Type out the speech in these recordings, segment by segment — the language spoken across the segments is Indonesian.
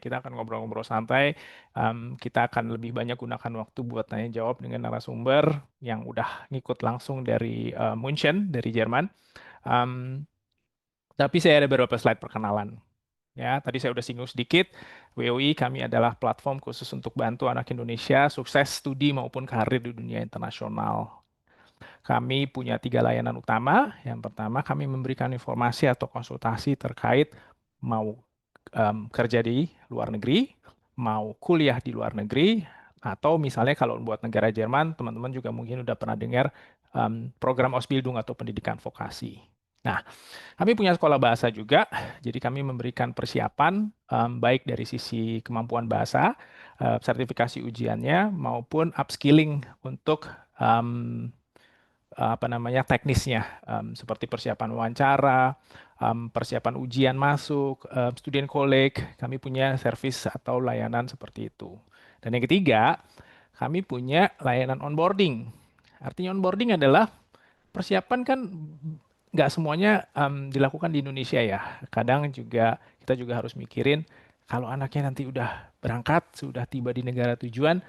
Kita akan ngobrol-ngobrol santai. Kita akan lebih banyak gunakan waktu buat tanya jawab dengan narasumber yang udah ngikut langsung dari München, dari Jerman. Em, tapi saya ada beberapa slide perkenalan. Ya, tadi saya udah singgung sedikit. WOI kami adalah platform khusus untuk bantu anak Indonesia sukses studi maupun karir di dunia internasional. Kami punya 3 layanan utama. Yang pertama, kami memberikan informasi atau konsultasi terkait mau kerja di luar negeri, mau kuliah di luar negeri, atau misalnya kalau buat negara Jerman, teman-teman juga mungkin udah pernah dengar program Ausbildung atau pendidikan vokasi. Nah, kami punya sekolah bahasa juga, jadi kami memberikan persiapan baik dari sisi kemampuan bahasa, sertifikasi ujiannya, maupun upskilling untuk apa namanya teknisnya, seperti persiapan wawancara, persiapan ujian masuk, student college. Kami punya service atau layanan seperti itu. Dan yang ketiga, kami punya layanan onboarding. Artinya onboarding adalah persiapan kan nggak semuanya dilakukan di Indonesia ya. Kadang juga kita juga harus mikirin kalau anaknya nanti udah berangkat, sudah tiba di negara tujuan,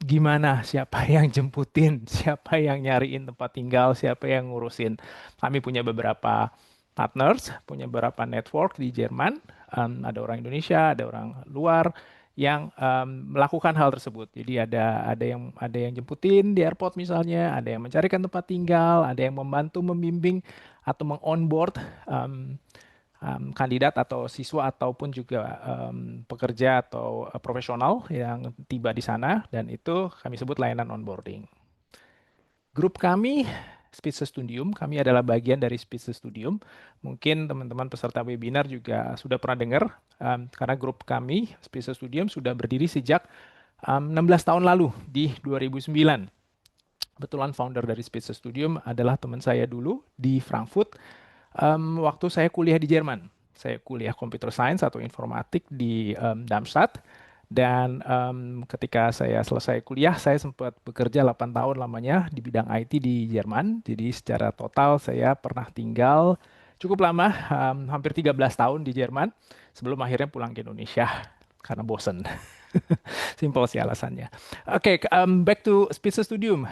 gimana, siapa yang jemputin, siapa yang nyariin tempat tinggal, siapa yang ngurusin. Kami punya beberapa partners, punya beberapa network di Jerman, ada orang Indonesia, ada orang luar yang melakukan hal tersebut. Jadi ada yang jemputin di airport misalnya, ada yang mencarikan tempat tinggal, ada yang membantu membimbing atau mengonboard kandidat atau siswa ataupun juga pekerja atau profesional yang tiba di sana, dan itu kami sebut layanan onboarding. Grup kami Speedster Studium, kami adalah bagian dari Speedster Studium. Mungkin teman-teman peserta webinar juga sudah pernah dengar, karena grup kami Speedster Studium sudah berdiri sejak 16 tahun lalu di 2009. Kebetulan founder dari Speedster Studium adalah teman saya dulu di Frankfurt. Waktu saya kuliah di Jerman, saya kuliah computer science atau informatik di Darmstadt. Dan ketika saya selesai kuliah, saya sempat bekerja 8 tahun lamanya di bidang IT di Jerman. Jadi secara total saya pernah tinggal cukup lama, hampir 13 tahun di Jerman, sebelum akhirnya pulang ke Indonesia karena bosen. Simpel sih alasannya. Oke, back to Spitzer Studium.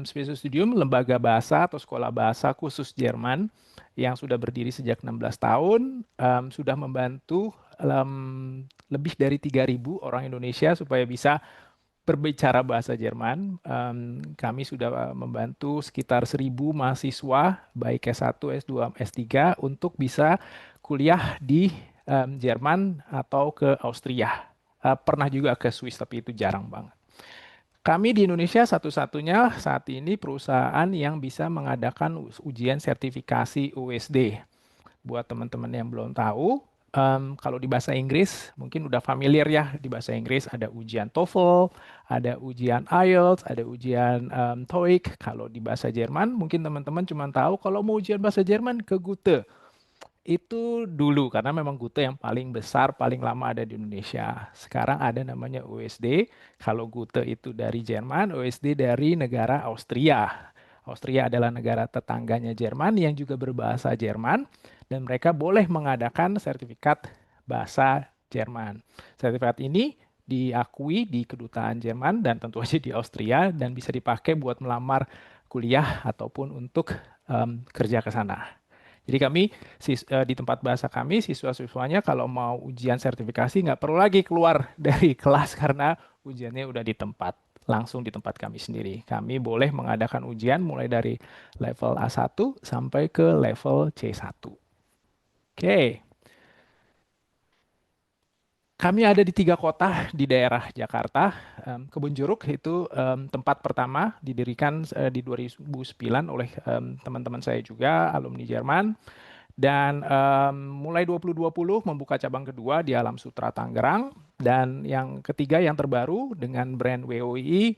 Spitzer Studium, lembaga bahasa atau sekolah bahasa khusus Jerman yang sudah berdiri sejak 16 tahun, sudah membantu lebih dari 3.000 orang Indonesia supaya bisa berbicara bahasa Jerman. Kami sudah membantu sekitar 1.000 mahasiswa, baik S1, S2, S3, untuk bisa kuliah di Jerman atau ke Austria. Pernah juga ke Swiss, tapi itu jarang banget. Kami di Indonesia satu-satunya saat ini perusahaan yang bisa mengadakan ujian sertifikasi USD. Buat teman-teman yang belum tahu, kalau di bahasa Inggris mungkin udah familiar ya, di bahasa Inggris ada ujian TOEFL, ada ujian IELTS, ada ujian TOEIC. Kalau di bahasa Jerman mungkin teman-teman cuma tahu kalau mau ujian bahasa Jerman ke Goethe. Itu dulu karena memang Gute yang paling besar, paling lama ada di Indonesia. Sekarang ada namanya USD. Kalau Gute itu dari Jerman, USD dari negara Austria. Austria adalah negara tetangganya Jerman yang juga berbahasa Jerman, dan mereka boleh mengadakan sertifikat bahasa Jerman. Sertifikat ini diakui di kedutaan Jerman dan tentu saja di Austria, dan bisa dipakai buat melamar kuliah ataupun untuk kerja ke sana. Jadi kami di tempat bahasa kami, siswa-siswanya kalau mau ujian sertifikasi nggak perlu lagi keluar dari kelas karena ujiannya udah di tempat, langsung di tempat kami sendiri. Kami boleh mengadakan ujian mulai dari level A1 sampai ke level C1. Oke, kami ada di 3 kota di daerah Jakarta. Kebun Jeruk itu tempat pertama didirikan di 2009 oleh teman-teman saya juga, alumni Jerman. Dan mulai 2020 membuka cabang kedua di Alam Sutra Tangerang. Dan yang ketiga yang terbaru dengan brand WOI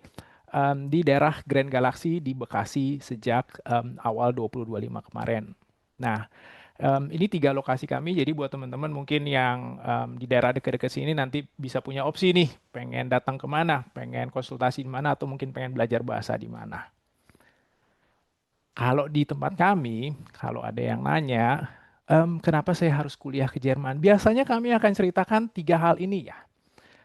di daerah Grand Galaxy di Bekasi sejak awal 2025 kemarin. Nah, ini 3 lokasi kami, jadi buat teman-teman mungkin yang di daerah dekat-dekat sini nanti bisa punya opsi nih, pengen datang kemana, pengen konsultasi di mana, atau mungkin pengen belajar bahasa di mana. Kalau di tempat kami, kalau ada yang nanya, Kenapa saya harus kuliah ke Jerman? Biasanya kami akan ceritakan 3 hal ini ya.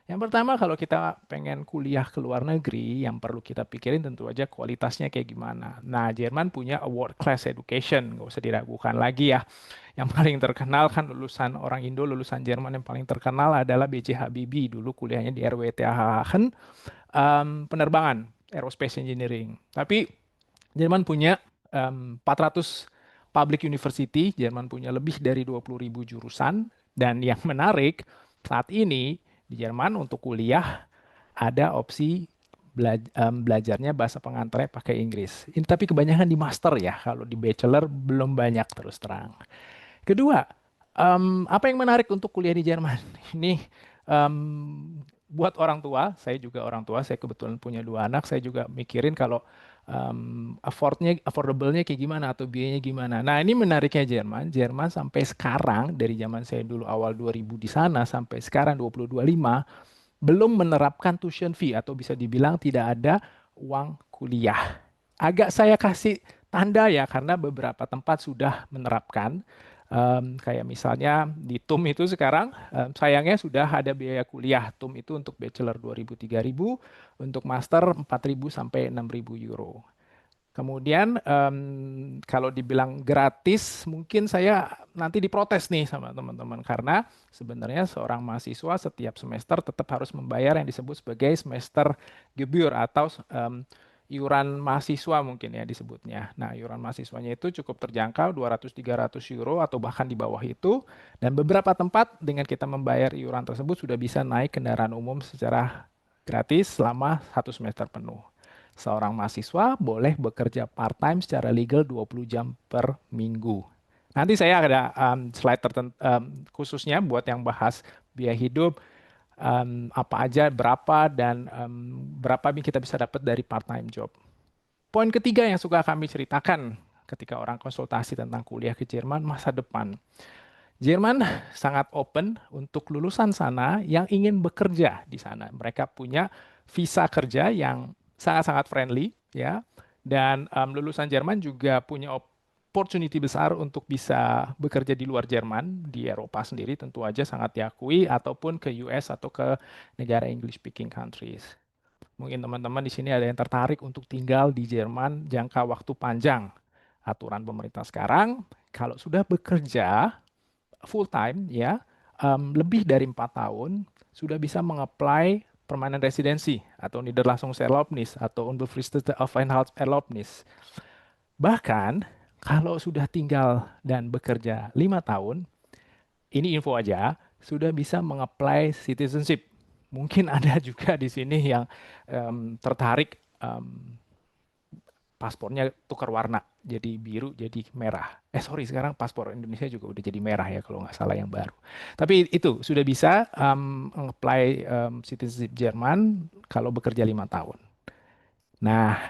Yang pertama, kalau kita pengen kuliah ke luar negeri, yang perlu kita pikirin tentu aja kualitasnya kayak gimana. Nah, Jerman punya a world class education, nggak usah diragukan lagi ya. Yang paling terkenal kan lulusan orang Indo, lulusan Jerman yang paling terkenal adalah B.J. Habibie. Dulu kuliahnya di RWTH Aachen, penerbangan, aerospace engineering. Tapi Jerman punya 400 public university, Jerman punya lebih dari 20.000 jurusan, dan yang menarik saat ini di Jerman untuk kuliah ada opsi belajarnya bahasa pengantarnya pakai Inggris. Ini tapi kebanyakan di master ya, kalau di bachelor belum banyak terus terang. Kedua, apa yang menarik untuk kuliah di Jerman? Ini em, buat orang tua, saya juga orang tua, saya kebetulan punya 2 anak, saya juga mikirin kalau affordable-nya kayak gimana atau biayanya gimana. Nah, ini menariknya Jerman. Jerman sampai sekarang, dari zaman saya dulu awal 2000 di sana, sampai sekarang 2025, belum menerapkan tuition fee atau bisa dibilang tidak ada uang kuliah. Agak saya kasih tanda ya karena beberapa tempat sudah menerapkan. Kayak misalnya di TUM itu sekarang sayangnya sudah ada biaya kuliah. TUM itu untuk bachelor 2.000 3.000, untuk master 4.000 sampai 6.000 euro. Kemudian kalau dibilang gratis, mungkin saya nanti diprotes nih sama teman-teman karena sebenarnya seorang mahasiswa setiap semester tetap harus membayar yang disebut sebagai semester gebühr atau iuran mahasiswa mungkin ya disebutnya. Nah, iuran mahasiswanya itu cukup terjangkau 200-300 euro atau bahkan di bawah itu, dan beberapa tempat dengan kita membayar iuran tersebut sudah bisa naik kendaraan umum secara gratis selama 1 semester penuh. Seorang mahasiswa boleh bekerja part-time secara legal 20 jam per minggu. Nanti saya ada slide khususnya buat yang bahas biaya hidup, apa aja, berapa, dan berapa kita bisa dapat dari part-time job. Poin ketiga yang suka kami ceritakan ketika orang konsultasi tentang kuliah ke Jerman, masa depan. Jerman sangat open untuk lulusan sana yang ingin bekerja di sana. Mereka punya visa kerja yang sangat-sangat friendly, ya. Dan lulusan Jerman juga punya opportunity besar untuk bisa bekerja di luar Jerman, di Eropa sendiri tentu aja sangat diakui, ataupun ke US atau ke negara English speaking countries. Mungkin teman-teman di sini ada yang tertarik untuk tinggal di Jerman jangka waktu panjang. Aturan pemerintah sekarang, kalau sudah bekerja full time ya, lebih dari 4 tahun sudah bisa mengapply permanent residency atau Niederlassungserlaubnis atau unbefristete Aufenthaltserlaubnis. Bahkan kalau sudah tinggal dan bekerja 5 tahun, ini info aja, sudah bisa mengapply citizenship. Mungkin ada juga di sini yang tertarik paspornya tukar warna, jadi biru jadi merah. Sorry, sekarang paspor Indonesia juga udah jadi merah ya kalau nggak salah yang baru. Tapi itu sudah bisa apply citizenship Jerman kalau bekerja 5 tahun. Nah,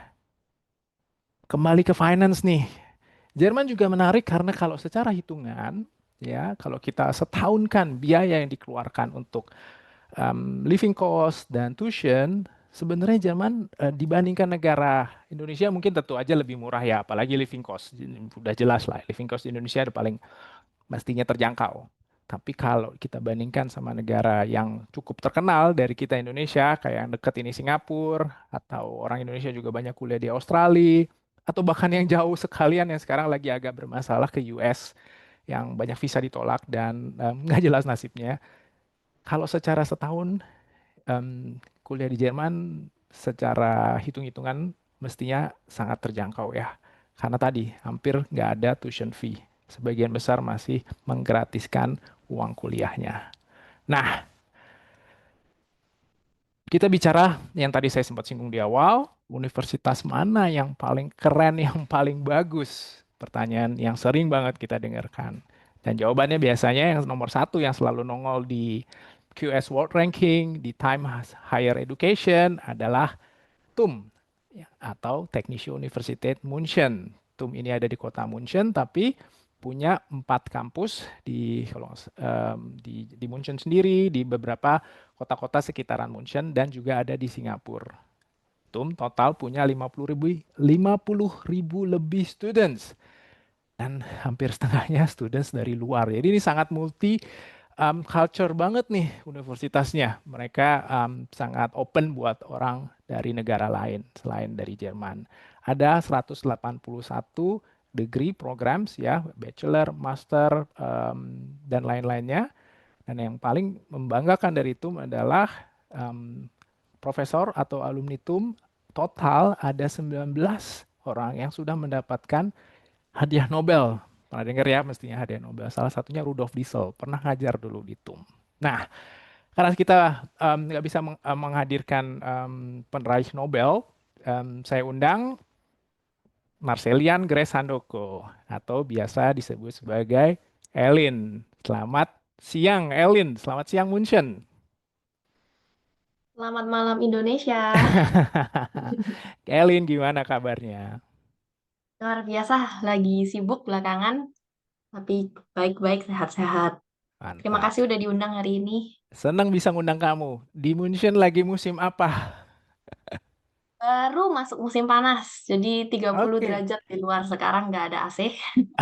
kembali ke finance nih. Jerman juga menarik karena kalau secara hitungan, ya kalau kita setahunkan biaya yang dikeluarkan untuk living cost dan tuition, sebenarnya Jerman dibandingkan negara Indonesia mungkin tentu aja lebih murah ya, apalagi living cost. Sudah jelas lah, living cost di Indonesia ada paling mestinya terjangkau. Tapi kalau kita bandingkan sama negara yang cukup terkenal dari kita Indonesia, kayak yang dekat ini Singapura, atau orang Indonesia juga banyak kuliah di Australia, atau bahkan yang jauh sekalian yang sekarang lagi agak bermasalah ke US, yang banyak visa ditolak dan nggak jelas nasibnya. Kalau secara setahun kuliah di Jerman secara hitung-hitungan mestinya sangat terjangkau ya. Karena tadi hampir nggak ada tuition fee. Sebagian besar masih menggratiskan uang kuliahnya. Nah, kita bicara yang tadi saya sempat singgung di awal, universitas mana yang paling keren, yang paling bagus? Pertanyaan yang sering banget kita dengarkan. Dan jawabannya biasanya yang nomor satu yang selalu nongol di QS World Ranking, di Time Higher Education adalah TUM ya, atau Technische Universität München. TUM ini ada di kota München, tapi punya 4 kampus di kalau di München sendiri, di beberapa kota-kota sekitaran München, dan juga ada di Singapura. TUM total punya 50.000 lebih students. dan hampir setengahnya students dari luar. Jadi ini sangat multi culture banget nih universitasnya. Mereka sangat open buat orang dari negara lain selain dari Jerman. Ada 181 degree programs ya, bachelor, master, dan lain-lainnya. Dan yang paling membanggakan dari TUM adalah em, profesor atau alumni TUM total ada 19 orang yang sudah mendapatkan hadiah Nobel. Pernah dengar ya mestinya hadiah Nobel. Salah satunya Rudolf Diesel, pernah ngajar dulu di TUM. Nah, karena kita nggak bisa menghadirkan peneraih Nobel, saya undang Marcelian Grace Handoko atau biasa disebut sebagai Elin. Selamat siang Elin, selamat siang Munchen. Selamat malam Indonesia. Elin gimana kabarnya? Luar biasa, lagi sibuk belakangan, tapi baik-baik, sehat-sehat. Terima Mantap. kasih udah diundang hari ini. Senang bisa ngundang kamu. Di Munchen lagi musim apa? Baru masuk musim panas, jadi 30 Oke. derajat di luar sekarang nggak ada AC.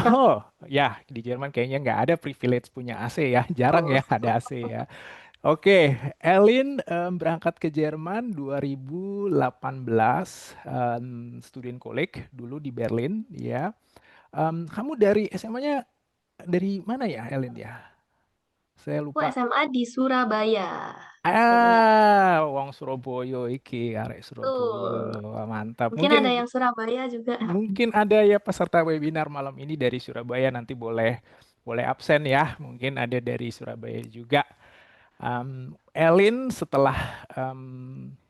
Oh, ya di Jerman kayaknya nggak ada privilege punya AC ya. Jarang Tuh. ya ada AC ya. Oke, Elin berangkat ke Jerman 2018, student college dulu di Berlin ya. Kamu dari SMA-nya dari mana ya, Elin ya? Saya Aku lupa. SMA di Surabaya. Benar. Wong Surabaya iki, arek Surabaya. Tuh. Wah, mantap. Mungkin Mungkin ada yang Surabaya juga. mungkin ada ya peserta webinar malam ini dari Surabaya, nanti boleh boleh absen ya. Mungkin ada dari Surabaya juga. Elin setelah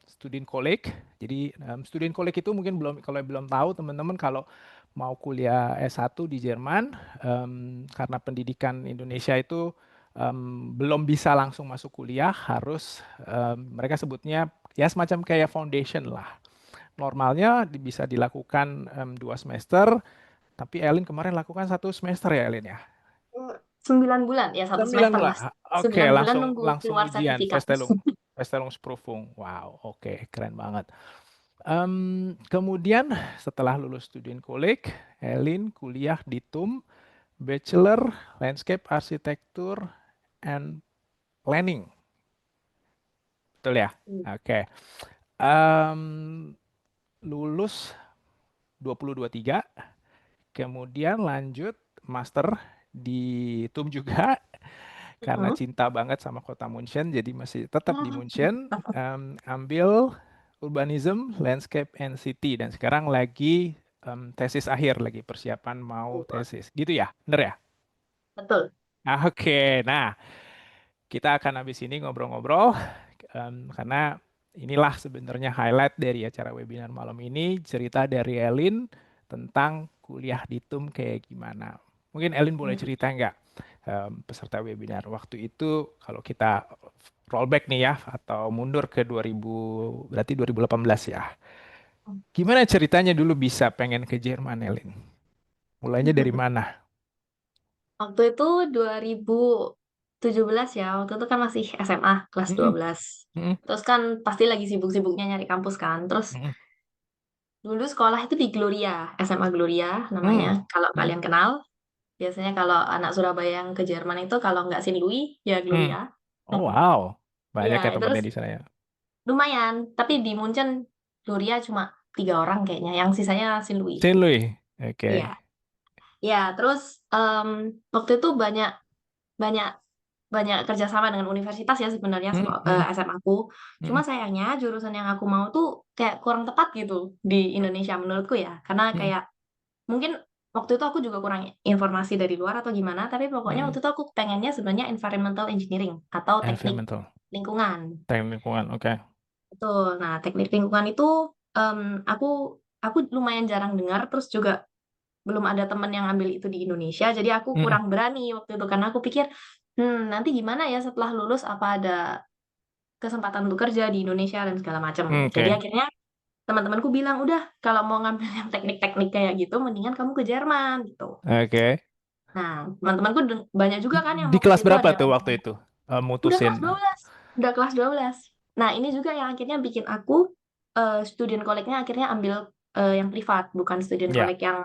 student college, jadi student college itu mungkin belum, kalau belum tahu teman-teman, kalau mau kuliah S1 di Jerman, karena pendidikan Indonesia itu belum bisa langsung masuk kuliah, harus mereka sebutnya ya semacam kayak foundation lah. Normalnya bisa dilakukan 2 semester, tapi Elin kemarin lakukan 1 semester ya Elin ya. 9 bulan, ya satu 9 semester bulan. mas. Oke, 9 bulan langsung nunggu langsung keluar ujian sertifikat. Verstellungsprüfung. Wow, oke, keren banget. Kemudian setelah lulus student college, Elin kuliah di TUM, Bachelor Landscape Architecture and Planning. Betul ya? Oke. Em, Lulus 2023, kemudian lanjut master di TUM juga karena Mm-mm. cinta banget sama kota München, jadi masih tetap di München. Ambil Urbanism, Landscape and City, dan sekarang lagi tesis akhir, lagi persiapan mau tesis. Gitu ya? Bener ya? Betul. Oke, nah kita akan habis ini ngobrol-ngobrol karena inilah sebenarnya highlight dari acara webinar malam ini, cerita dari Elin tentang kuliah di TUM kayak gimana. Mungkin Elin boleh cerita nggak, peserta webinar waktu itu, kalau kita rollback nih ya atau mundur ke 2000, berarti 2018 ya. Gimana ceritanya dulu bisa pengen ke Jerman, Elin? Mulainya dari mana? Waktu itu 2017 ya, waktu itu kan masih SMA kelas dua Mm-mm, belas. mm-mm, Terus kan pasti lagi sibuk-sibuknya nyari kampus kan. Terus mm-mm, dulu sekolah itu di Gloria, SMA Gloria namanya. mm, Kalau mm, kalian kenal, biasanya kalau anak Surabaya yang ke Jerman itu kalau nggak Saint Louis, ya mm. Gloria. Oh wow, Iya, banyak ya terus temennya di sana ya. lumayan. Tapi di Munchen, Gloria cuma 3 orang kayaknya, yang sisanya Saint Louis. Saint Louis, oke. Iya, ya. Terus em, waktu itu banyak banyak banyak kerjasama dengan universitas ya sebenarnya Mm, mm, SMA aku. Cuma mm, sayangnya jurusan yang aku mau tuh kayak kurang tepat gitu di Indonesia menurutku ya. Karena mm, kayak mungkin waktu itu aku juga kurang informasi dari luar atau gimana, tapi pokoknya mm. waktu itu aku pengennya sebenarnya environmental engineering atau teknik Environmental, lingkungan. teknik lingkungan, oke. Betul. Nah, teknik lingkungan itu em, aku aku lumayan jarang dengar, terus juga belum ada temen yang ambil itu di Indonesia, jadi aku Mm, kurang berani waktu itu karena aku pikir, nanti gimana ya setelah lulus apa ada kesempatan untuk kerja di Indonesia dan segala macam. Jadi oke, akhirnya teman-temanku bilang, udah kalau mau ngambil yang teknik-teknik kayak gitu, mendingan kamu ke Jerman gitu. oke. Nah, teman-temanku banyak juga kan yang Di mau ke kelas situ, berapa ada yang tuh mau waktu itu udah mutusin? kelas 12, udah kelas 12. Nah, ini juga yang akhirnya bikin aku student college-nya akhirnya ambil yang privat, bukan student Ya, college yang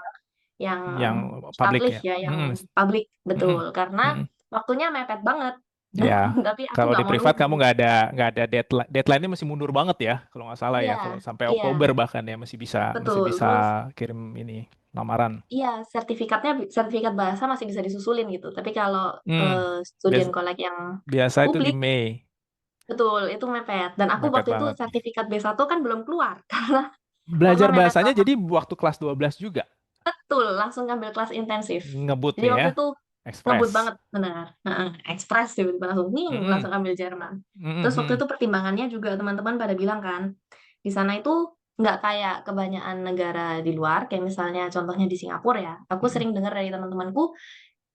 yang Yang public publish ya. ya, yang publik, Mm-mm. betul. Karena Mm-mm. waktunya mepet banget. Ya, Tapi aku kalau nggak di mau privat kamu nunggu. nggak ada deadline. Deadline-nya masih mundur banget ya, kalau nggak salah Iya, ya. Kalau sampai iya, Oktober bahkan ya masih betul. bisa Terus kirim ini lamaran. iya, sertifikat bahasa masih bisa disusulin gitu. Tapi kalau Hmm, student biasa collect yang biasa itu di publik, Mei, betul, itu mepet. Dan aku mepet waktu itu banget. sertifikat B1 kan belum keluar karena Belajar mepet bahasanya banget. jadi waktu kelas 12 juga Betul, langsung ngambil kelas intensif. ngebut Jadi nih ya, waktu itu ngebut Express. banget, benar. Heeh, ekspres tiba-tiba langsung, Mm-mm. langsung ambil Jerman. Terus waktu Mm-mm. itu pertimbangannya juga teman-teman pada bilang kan, di sana itu nggak kayak kebanyakan negara di luar, kayak misalnya contohnya di Singapura ya. Aku Mm-mm. sering dengar dari teman-temanku,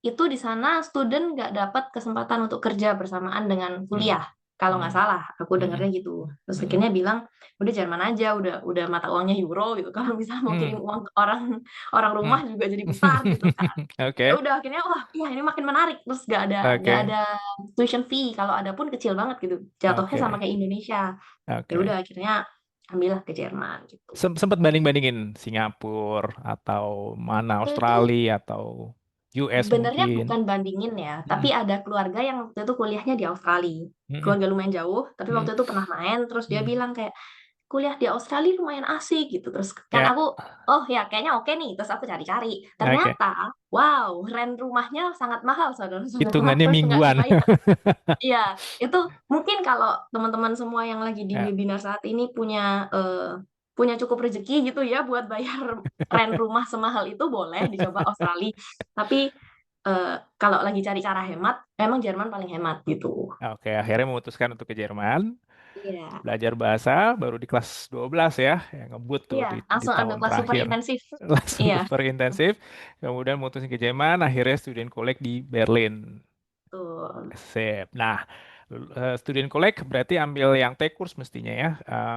itu di sana student nggak dapat kesempatan untuk kerja bersamaan dengan Mm-mm. kuliah. Kalau nggak Mm-mm. salah, aku dengarnya Mm-mm. gitu. Terus Mm-mm. akhirnya bilang, udah Jerman aja, udah mata uangnya euro gitu. Kalau bisa mau kirim Mm-mm. uang ke orang orang rumah Mm. juga jadi besar gitu kan. Ya Oke, udah akhirnya wah ya ini makin menarik. Terus nggak ada oke, tuition fee. Kalau ada pun kecil banget gitu. Jatuhnya sama oke, kayak Indonesia. Ya udah oke. akhirnya ambillah ke Jerman gitu. Sempat banding-bandingin Singapura atau mana Waktu itu Australia atau US sebenarnya mungkin. bukan bandingin ya, tapi Mm-mm. ada keluarga yang waktu itu kuliahnya di Australia. Mm-mm. Keluarga lumayan jauh, tapi waktu Mm-mm. itu pernah main, terus dia Mm. bilang kayak kuliah di Australia lumayan asik gitu. Terus kan Ya, aku, oh ya kayaknya oke nih. Terus aku cari-cari. oke. Ternyata, wow, rent rumahnya sangat mahal, saudara-saudara. Hitungannya Terus nggak mingguan. kebayang. Iya, itu mungkin kalau teman-teman semua yang lagi di Ya, webinar saat ini punya cukup rezeki gitu ya buat bayar rent rumah semahal itu boleh dicoba Australia. Tapi kalau lagi cari cara hemat, emang Jerman paling hemat gitu. oke. Akhirnya memutuskan untuk ke Jerman. Iya, Belajar bahasa baru di kelas 12 ya, yang ngebut tuh iya, di langsung ambil tahun kelas super terakhir. intensif. Langsung Iya, super intensif. Kemudian mutusin ke Jerman, akhirnya student collect di Berlin. tuh. Sip. Nah, student collect berarti ambil yang T-kurs mestinya ya.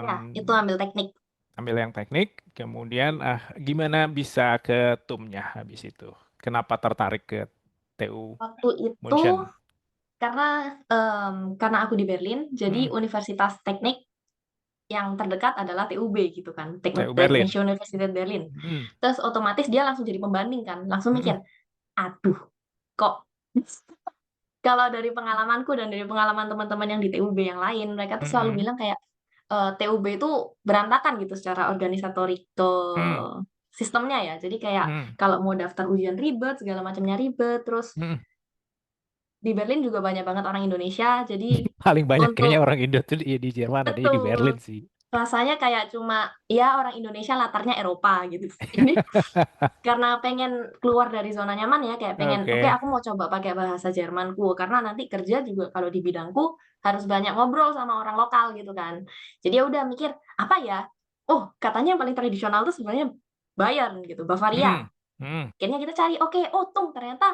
Ya, itu ambil teknik. Ambil yang teknik, kemudian gimana bisa ke TUM-nya habis itu? Kenapa tertarik ke TU Waktu itu München? karena aku di Berlin, jadi Mm-mm. universitas teknik yang terdekat adalah TUB gitu kan, TU Berlin. Technische Universität Berlin. Mm-mm. Terus otomatis dia langsung jadi pembanding kan, langsung mikir, Mm-mm. aduh, kok kalau dari pengalamanku dan dari pengalaman teman-teman yang di TUB yang lain, mereka tuh selalu Mm-mm. bilang kayak TUB itu berantakan gitu secara organisatorik ke Mm-mm. sistemnya ya. Jadi kayak Mm-mm. kalau mau daftar ujian ribet, segala macamnya ribet. Terus Mm-mm. di Berlin juga banyak banget orang Indonesia. Jadi Paling banyak kayaknya untuk orang Indo tuh di Jerman, adanya di Berlin betul sih. rasanya kayak cuma ya orang Indonesia latarnya Eropa gitu. Jadi karena pengen keluar dari zona nyaman ya, kayak pengen oke Oke. aku mau coba pakai bahasa Jermanku karena nanti kerja juga kalau di bidangku harus banyak ngobrol sama orang lokal gitu kan. Jadi ya udah mikir apa ya, oh katanya yang paling tradisional tuh sebenarnya Bayern gitu, Bavaria. Mm. Mm. Akhirnya kita cari, oke, oh tung ternyata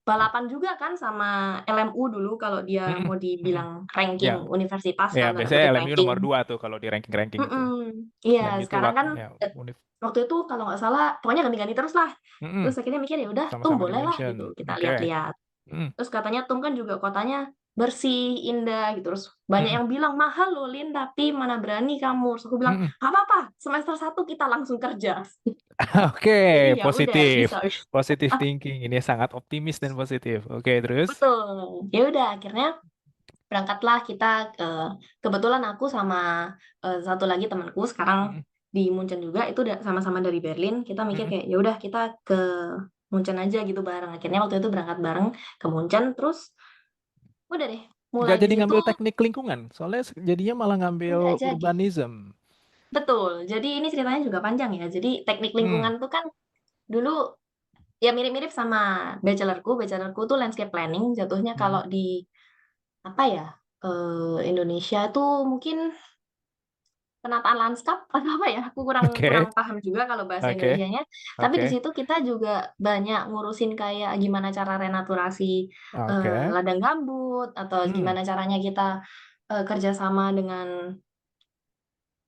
balapan juga kan sama LMU dulu kalau dia Mm. mau Mm. dibilang ranking Ya, universitas ya kan tanda biasanya kutip LMU ranking. nomor 2 tuh kalau di ranking-ranking itu. Mm-mm. Iya, LMU itu sekarang kan ya, eh, univ. waktu itu kalau nggak salah pokoknya ganti-ganti terus lah. Mm-mm. Terus akhirnya mikir ya udah, tum Sama-sama di boleh lah gitu München. kita Oke. lihat-lihat. Mm. Terus katanya Tum kan juga kotanya bersih, indah gitu. Terus banyak Mm-mm. yang bilang mahal loh Lin, tapi mana berani kamu. Terus aku bilang, Mm-mm. gak apa-apa, semester 1 kita langsung kerja. Oke, Jadi ya udah positif. bisa. Positif thinking. Ini sangat optimis dan positif. Oke, terus? Betul. Ya udah akhirnya berangkatlah kita kebetulan aku sama satu lagi temanku sekarang Mm-mm. di Munchen juga itu sama-sama dari Berlin. Kita mikir Mm-mm. kayak ya udah kita ke Munchen aja gitu bareng. Akhirnya waktu itu berangkat bareng ke Munchen terus udah deh Nggak mulai di jadi situ ngambil teknik lingkungan. Soalnya jadinya malah ngambil nggak jadi. urbanism. Betul. Jadi ini ceritanya juga panjang ya. Jadi teknik Hmm. lingkungan tuh kan dulu ya mirip-mirip sama bachelorku. Bachelorku tuh landscape planning. Jatuhnya Hmm. kalau di apa ya Indonesia tuh mungkin penataan lanskap atau apa ya? Aku kurang kurang Oke, paham juga kalau bahasa oke, Indonesianya. Tapi di oke, situ kita juga banyak ngurusin kayak gimana cara renaturasi oke. ladang gambut atau Hmm. gimana caranya kita kerjasama dengan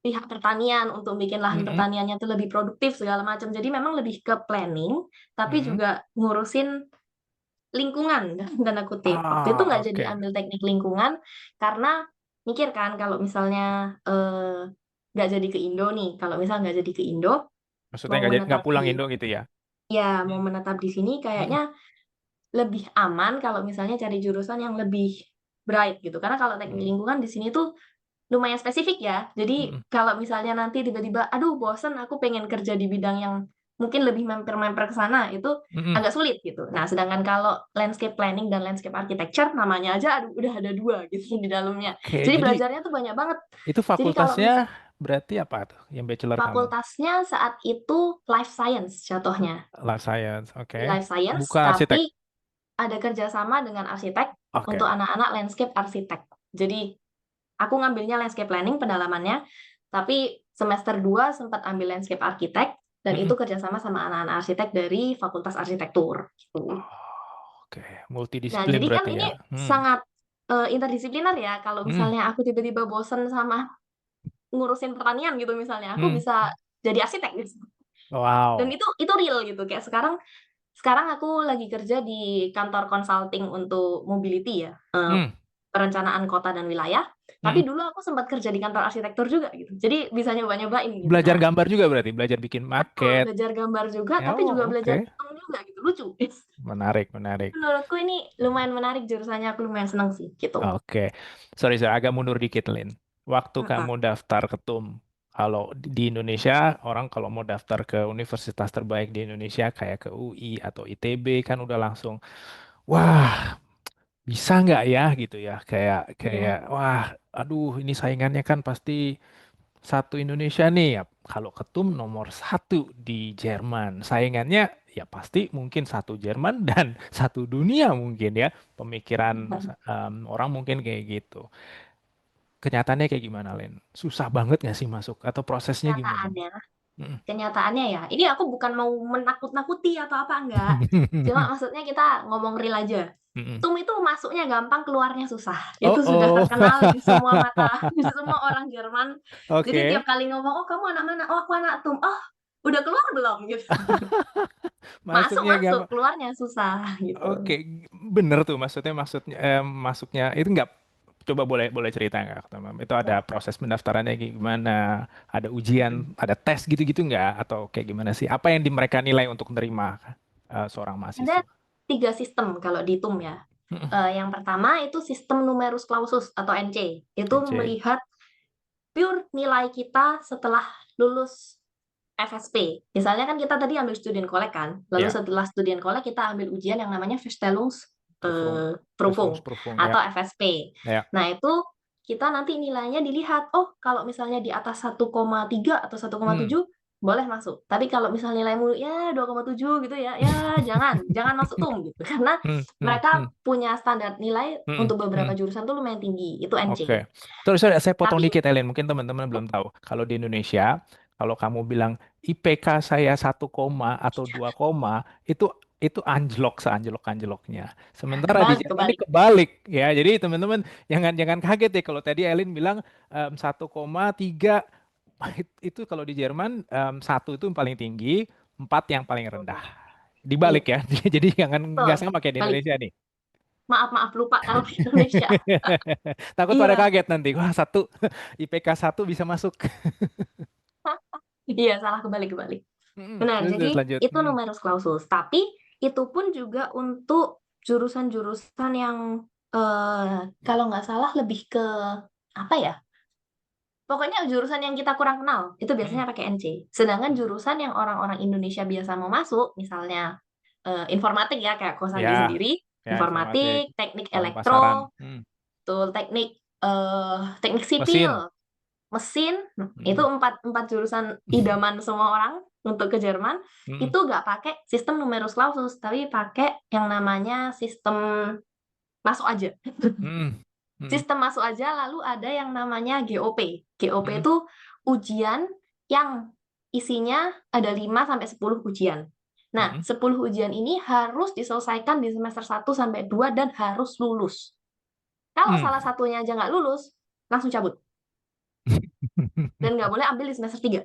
pihak pertanian untuk bikin lahan Mm-mm. pertaniannya tuh lebih produktif segala macam. Jadi memang lebih ke planning, tapi Mm-mm. juga ngurusin lingkungan dalam tanda kutip. Waktu itu Ah, nggak jadi oke. ambil teknik lingkungan karena mikir kan kalau misalnya nggak jadi ke Indo nih, kalau misal nggak jadi ke Indo Maksudnya mau nggak menetap pulang di Indo gitu ya? ya mau Hmm. menetap di sini Mm-mm. kayaknya lebih aman kalau misalnya cari jurusan yang lebih bright gitu. Karena kalau teknik Mm. lingkungan di sini tuh lumayan spesifik ya. Jadi Mm-mm. kalau misalnya nanti tiba-tiba, aduh bosen aku pengen kerja di bidang yang mungkin lebih memper-memper ke sana, itu Mm-mm. agak sulit gitu. Nah, sedangkan kalau landscape planning dan landscape architecture namanya aja aduh udah ada dua gitu di dalamnya. Oke, Jadi jadi belajarnya tuh banyak banget. itu Jadi kalau fakultasnya berarti apa tuh yang bachelor kamu? fakultasnya saat itu life science contohnya. Life science, oke. Di life science, Bukan arsitek. tapi ada kerjasama dengan arsitek untuk Oke. anak-anak landscape arsitek. Jadi aku ngambilnya landscape planning pendalamannya, tapi semester 2 sempat ambil landscape arsitek, dan itu Mm-mm. kerjasama sama anak-anak arsitek dari Fakultas Arsitektur. Gitu. Oh, oke, Nah, multidisiplin jadi kan berarti ini ya. sangat interdisipliner ya. Kalau Mm. misalnya aku tiba-tiba bosen sama ngurusin pertanian gitu misalnya, aku Mm. bisa jadi arsitek gitu. Dan Wow. itu real gitu. Kayak sekarang aku lagi kerja di kantor consulting untuk mobility ya, Mm. perencanaan kota dan wilayah. Tapi Mm. dulu aku sempat kerja di kantor arsitektur juga gitu. Jadi bisa nyoba-nyobain gitu. Belajar Nah, gambar juga berarti, belajar bikin betul maket. belajar gambar juga, tapi juga Oh, belajar oke. hitung juga gitu. Lucu. Menarik, menarik. Menurutku ini lumayan menarik jurusannya. Aku lumayan seneng sih gitu. Oke. Sorry, saya agak mundur dikit, Lin. Waktu Apa? kamu daftar ketum, kalau di Indonesia, orang kalau mau daftar ke universitas terbaik di Indonesia, kayak ke UI atau ITB, kan udah langsung, wah, bisa nggak ya gitu ya, kayak kayak Mm-mm. wah, aduh, ini saingannya kan pasti satu Indonesia nih ya. Kalau ketum nomor satu di Jerman, saingannya ya pasti mungkin satu Jerman dan satu dunia mungkin ya. Pemikiran orang mungkin kayak gitu. Kenyataannya kayak gimana, Len? Susah banget nggak sih masuk atau prosesnya gimana? Kenyataannya, Mm. kenyataannya ya. Ini aku bukan mau menakut-nakuti atau apa enggak. Cuma maksudnya kita ngomong real aja. Mm-mm. TUM itu masuknya gampang, keluarnya susah. Oh, Itu sudah oh. terkenal di semua mata, di semua orang Jerman. Jadi tiap Oke, kali ngomong, oh kamu anak mana? Oh aku anak TUM. Oh udah keluar belum? Gitu. Masuk masuknya masuk, gampang. keluarnya susah gitu. Oke, bener tuh maksudnya masuknya itu nggak, coba boleh boleh cerita nggak teman? Itu ada proses pendaftarannya kayak gimana? Ada ujian, ada tes gitu-gitu nggak? Atau kayak gimana sih? Apa yang di mereka nilai untuk menerima seorang Ada mahasiswa? 3 sistem kalau di TUM ya. Yang pertama itu sistem numerus clausus atau NC. Itu NC. melihat pure nilai kita setelah lulus FSP. Misalnya kan kita tadi ambil Studienkolleg kan, lalu Ya, setelah Studienkolleg kita ambil ujian yang namanya Prüfung, Prüfung Prüfungsprüfung ya, atau FSP. ya. Nah, itu kita nanti nilainya dilihat, oh kalau misalnya di atas 1,3 atau satu koma Hmm. tujuh boleh masuk. Tapi kalau misalnya nilaimu ya 2,7 gitu ya, ya jangan masuk TUM gitu. Karena Hmm, hmm, mereka hmm, punya standar nilai hmm, untuk beberapa hmm. jurusan tuh lumayan tinggi, itu NC. Oke. Terus saya potong Tapi dikit, Ellen. Mungkin teman-teman belum tahu. Kalau di Indonesia, kalau kamu bilang IPK saya 1 koma atau 2 koma, itu anjlok seanjlok-anjloknya. Sementara di kebalik, Jerman ini kebalik. kebalik ya. Jadi teman-teman jangan jangan kaget ya kalau tadi Ellen bilang 1,3, itu kalau di Jerman satu itu yang paling tinggi, 4 yang paling rendah. Iya, Dibalik ya. Jadi jangan nggak betul. sama kayak di Balik. Indonesia nih. Maaf, maaf, lupa kalau di Indonesia. Takut pada Iya, kaget nanti. Wah, IPK 1 bisa masuk. iya, salah kebalik-kebalik. Benar, Terus jadi lanjut. itu numerus clausus. Tapi itu pun juga untuk jurusan-jurusan yang kalau nggak salah lebih ke apa ya? Pokoknya jurusan yang kita kurang kenal, itu Mm, biasanya pakai NC. Sedangkan jurusan yang orang-orang Indonesia biasa mau masuk, misalnya informatik ya, kayak ya, Kosandi sendiri, ya informatik, informatik, teknik pemasaran, elektro, tuh teknik teknik mesin. sipil, mesin, itu Mm, empat empat jurusan idaman semua orang untuk ke Jerman. mm, Itu nggak pakai sistem numerus clausus, tapi pakai yang namanya sistem masuk aja. mm, mm, Sistem masuk aja, lalu ada yang namanya GOP. GOP mm, itu ujian yang isinya ada 5 sampai 10 ujian. Nah, mm, 10 ujian ini harus diselesaikan di semester 1 sampai 2 dan harus lulus. Kalau mm. salah satunya aja nggak lulus, langsung cabut. Dan nggak boleh ambil di semester 3.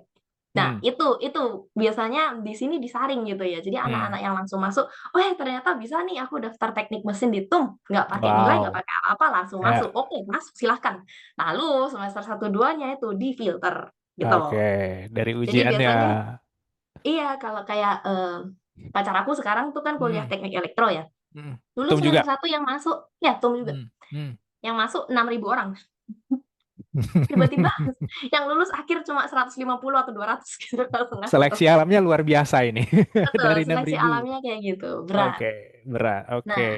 Nah, Mm, itu biasanya di sini disaring gitu ya. Jadi mm. anak-anak yang langsung masuk, oh ternyata bisa nih aku daftar teknik mesin di TUM, nggak pakai nilai, nggak Wow. pakai apa-apa, langsung masuk. Ya, Oke, masuk silahkan. Lalu semester 1-2-nya itu difilter gitu. oke. Dari Jadi ujiannya. biasanya iya kalau kayak pacar aku sekarang tuh kan kuliah Hmm. teknik elektro ya. Hmm. Dulu Tum semester juga. satu yang masuk, ya Tom juga. Hmm. Hmm. Yang masuk 6.000 orang. Tiba-tiba yang lulus akhir cuma 150 atau 200 gitu kalau semester. Seleksi alamnya luar biasa ini. Betul, Dari enam seleksi ribu. alamnya kayak gitu, berat. Oke, berat. Oke. Nah,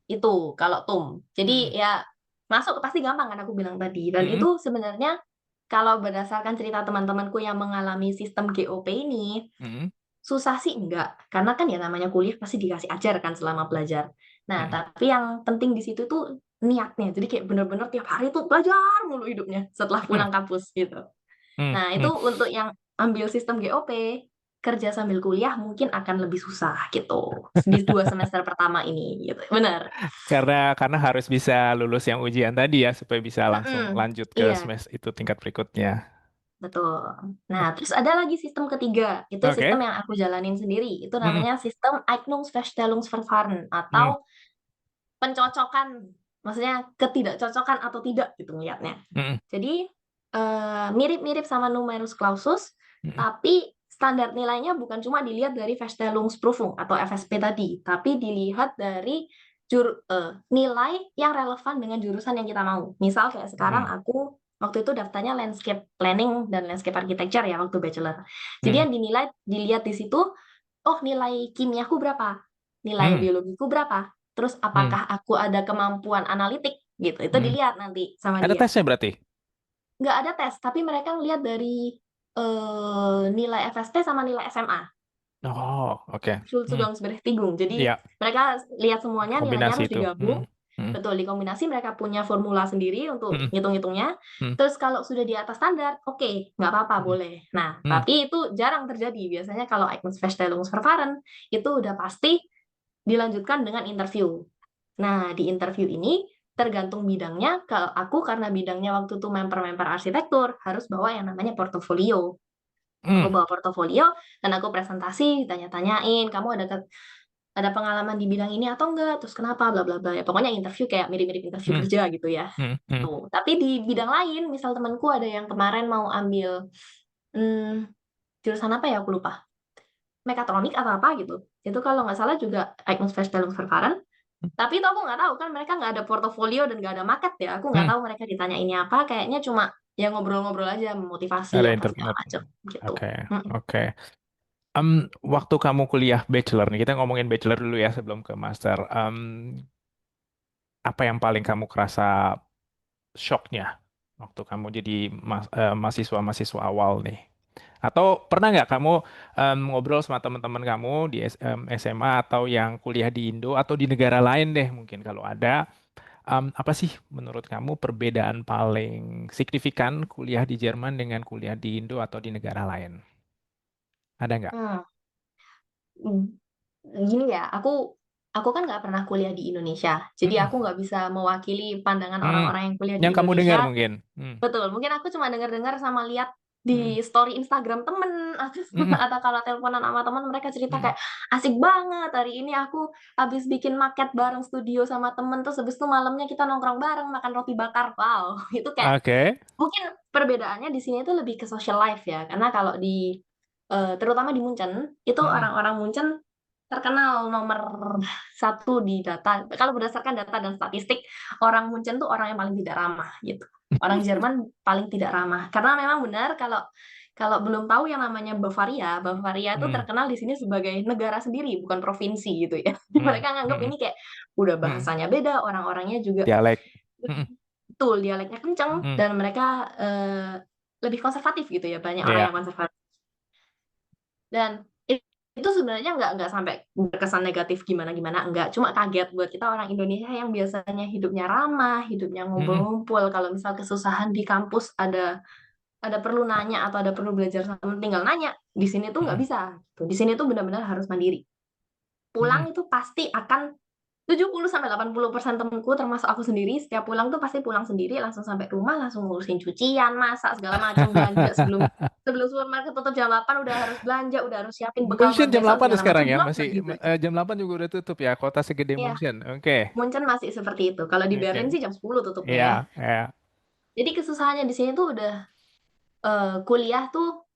itu kalau Tom. Jadi Hmm. ya masuk pasti gampang kan aku bilang tadi. Dan Hmm. itu sebenarnya kalau berdasarkan cerita teman-temanku yang mengalami sistem GOP ini, Hmm. susah sih enggak. Karena kan ya namanya kuliah pasti dikasih ajar kan selama belajar. Nah, Hmm. tapi yang penting di situ tuh niatnya. Jadi kayak bener-bener tiap hari tuh belajar mulu hidupnya setelah Hmm. pulang kampus gitu. Hmm. Nah, itu Hmm. untuk yang ambil sistem GOP, kerja sambil kuliah mungkin akan lebih susah gitu. Di 2 semester pertama ini gitu. Bener. Karena harus bisa lulus yang ujian tadi ya supaya bisa langsung Mm-mm. lanjut ke Iya, semester itu tingkat berikutnya. betul. Nah, terus ada lagi sistem ketiga. Itu sistem Oke. yang aku jalanin sendiri. Itu Hmm. namanya sistem Eignungsfeststellungsverfahren Hmm. atau pencocokan, maksudnya ketidakcocokan atau tidak gitu ngeliatnya. Hmm. Jadi mirip-mirip sama numerus clausus, Hmm. tapi standar nilainya bukan cuma dilihat dari Verstellungsprüfung atau FSP tadi, tapi dilihat dari nilai yang relevan dengan jurusan yang kita mau. Misal kayak sekarang Hmm. aku waktu itu daftarnya landscape planning dan landscape architecture ya waktu bachelor. Jadi Hmm. yang dinilai dilihat di situ, oh nilai kimiaku berapa, nilai Hmm. biologiku berapa, terus Hmm. apakah aku ada kemampuan analitik gitu. Itu Hmm. dilihat nanti sama Ada dia. tesnya berarti? Nggak ada tes, tapi mereka ngelihat dari nilai FSP sama nilai SMA. Oh, oke. Hmm. Schulzugangungsberechtigung. Jadi Iya, mereka lihat semuanya, nilainya kombinasi harus itu. Hmm. digabung. Hmm. Betul, dikombinasi mereka punya formula sendiri untuk Hmm. ngitung-ngitungnya. Hmm. Terus kalau sudah di atas standar, oke, nggak apa-apa, Hmm. boleh. Nah, Hmm. tapi itu jarang terjadi. Biasanya kalau Eignungsfeststellungsverfahren, itu udah pasti dilanjutkan dengan interview. Nah, di interview ini tergantung bidangnya. Kalau aku karena bidangnya waktu itu memper-memper arsitektur, harus bawa yang namanya portofolio. Aku Hmm. bawa portofolio dan aku presentasi, tanya-tanyain, kamu ada pengalaman di bidang ini atau enggak? Terus kenapa? Bla bla bla. Ya, pokoknya interview kayak mirip-mirip interview Hmm. kerja gitu ya. Hmm. Hmm. Tuh. Tapi di bidang lain, misal temanku ada yang kemarin mau ambil hmm, jurusan apa ya? Aku lupa. Mekatronik atau apa gitu. Itu kalau nggak salah juga Eignungsfeststellungsverfahren. Tapi itu aku nggak tahu kan mereka nggak ada portofolio dan nggak ada market ya. Aku nggak Hmm. tahu mereka ditanya ini apa. Kayaknya cuma ya ngobrol-ngobrol aja, motivasi Ada apa segala internet. macam gitu. Oke, Mm-mm. oke. Waktu kamu kuliah bachelor nih, kita ngomongin bachelor dulu ya sebelum ke master. Apa yang paling kamu kerasa shocknya waktu kamu jadi mahasiswa-mahasiswa awal nih? Atau pernah nggak kamu ngobrol sama teman-teman kamu di SMA atau yang kuliah di Indo atau di negara lain deh mungkin kalau ada, apa sih menurut kamu perbedaan paling signifikan kuliah di Jerman dengan kuliah di Indo atau di negara lain? Ada nggak? Hmm. Gini ya, aku kan nggak pernah kuliah di Indonesia, jadi aku Mm-mm. nggak bisa mewakili pandangan Hmm, orang-orang yang kuliah di yang kamu dengar Indonesia. mungkin. Hmm. Betul, mungkin aku cuma dengar-dengar sama lihat Hmm. di story Instagram temen atau, Hmm. atau kalau teleponan sama teman mereka cerita Hmm. kayak asik banget hari ini aku habis bikin maket bareng studio sama temen terus habis itu malamnya kita nongkrong bareng makan roti bakar. Wow, itu kayak Oke. mungkin perbedaannya di sini itu lebih ke social life ya, karena kalau di terutama di Munchen itu Hmm. orang-orang Munchen terkenal nomor satu di data. Kalau berdasarkan data dan statistik, orang Munchen tuh orang yang paling tidak ramah gitu. Orang Jerman paling tidak ramah. Karena memang benar kalau kalau belum tahu yang namanya Bavaria, Bavaria itu Hmm. terkenal di sini sebagai negara sendiri, bukan provinsi gitu ya. Hmm. Mereka nganggap Hmm. ini kayak udah Hmm. bahasanya beda, orang-orangnya juga Dialek. Hmm. betul dialeknya kenceng Hmm. dan mereka lebih konservatif gitu ya, banyak orang Iya. yang konservatif. Dan itu sebenarnya nggak sampai berkesan negatif gimana-gimana, enggak. Cuma kaget buat kita orang Indonesia yang biasanya hidupnya ramah, hidupnya Hmm. ngumpul-ngumpul. Kalau misal kesusahan di kampus ada perlu nanya atau ada perlu belajar sama temen, tinggal nanya. Di sini tuh nggak Hmm. bisa. Di sini tuh benar-benar harus mandiri. Hmm. Pulang itu pasti akan 70-80% temenku termasuk aku sendiri setiap pulang tuh pasti pulang sendiri langsung sampai rumah langsung ngurusin cucian masak segala macam belanja sebelum sebelum supermarket tutup jam 8 udah harus belanja udah harus siapin bekal München buat jam besok 8 segala sekarang macam ya, belum masih pergi belajar. jam 8 juga udah tutup ya, kota segede Iya, München. Oke. Munchen masih seperti itu. Kalau di Oke. Berlin sih jam 10 tutupnya Iya, ya. iya. Jadi kesusahannya di sini tuh udah kuliah tuh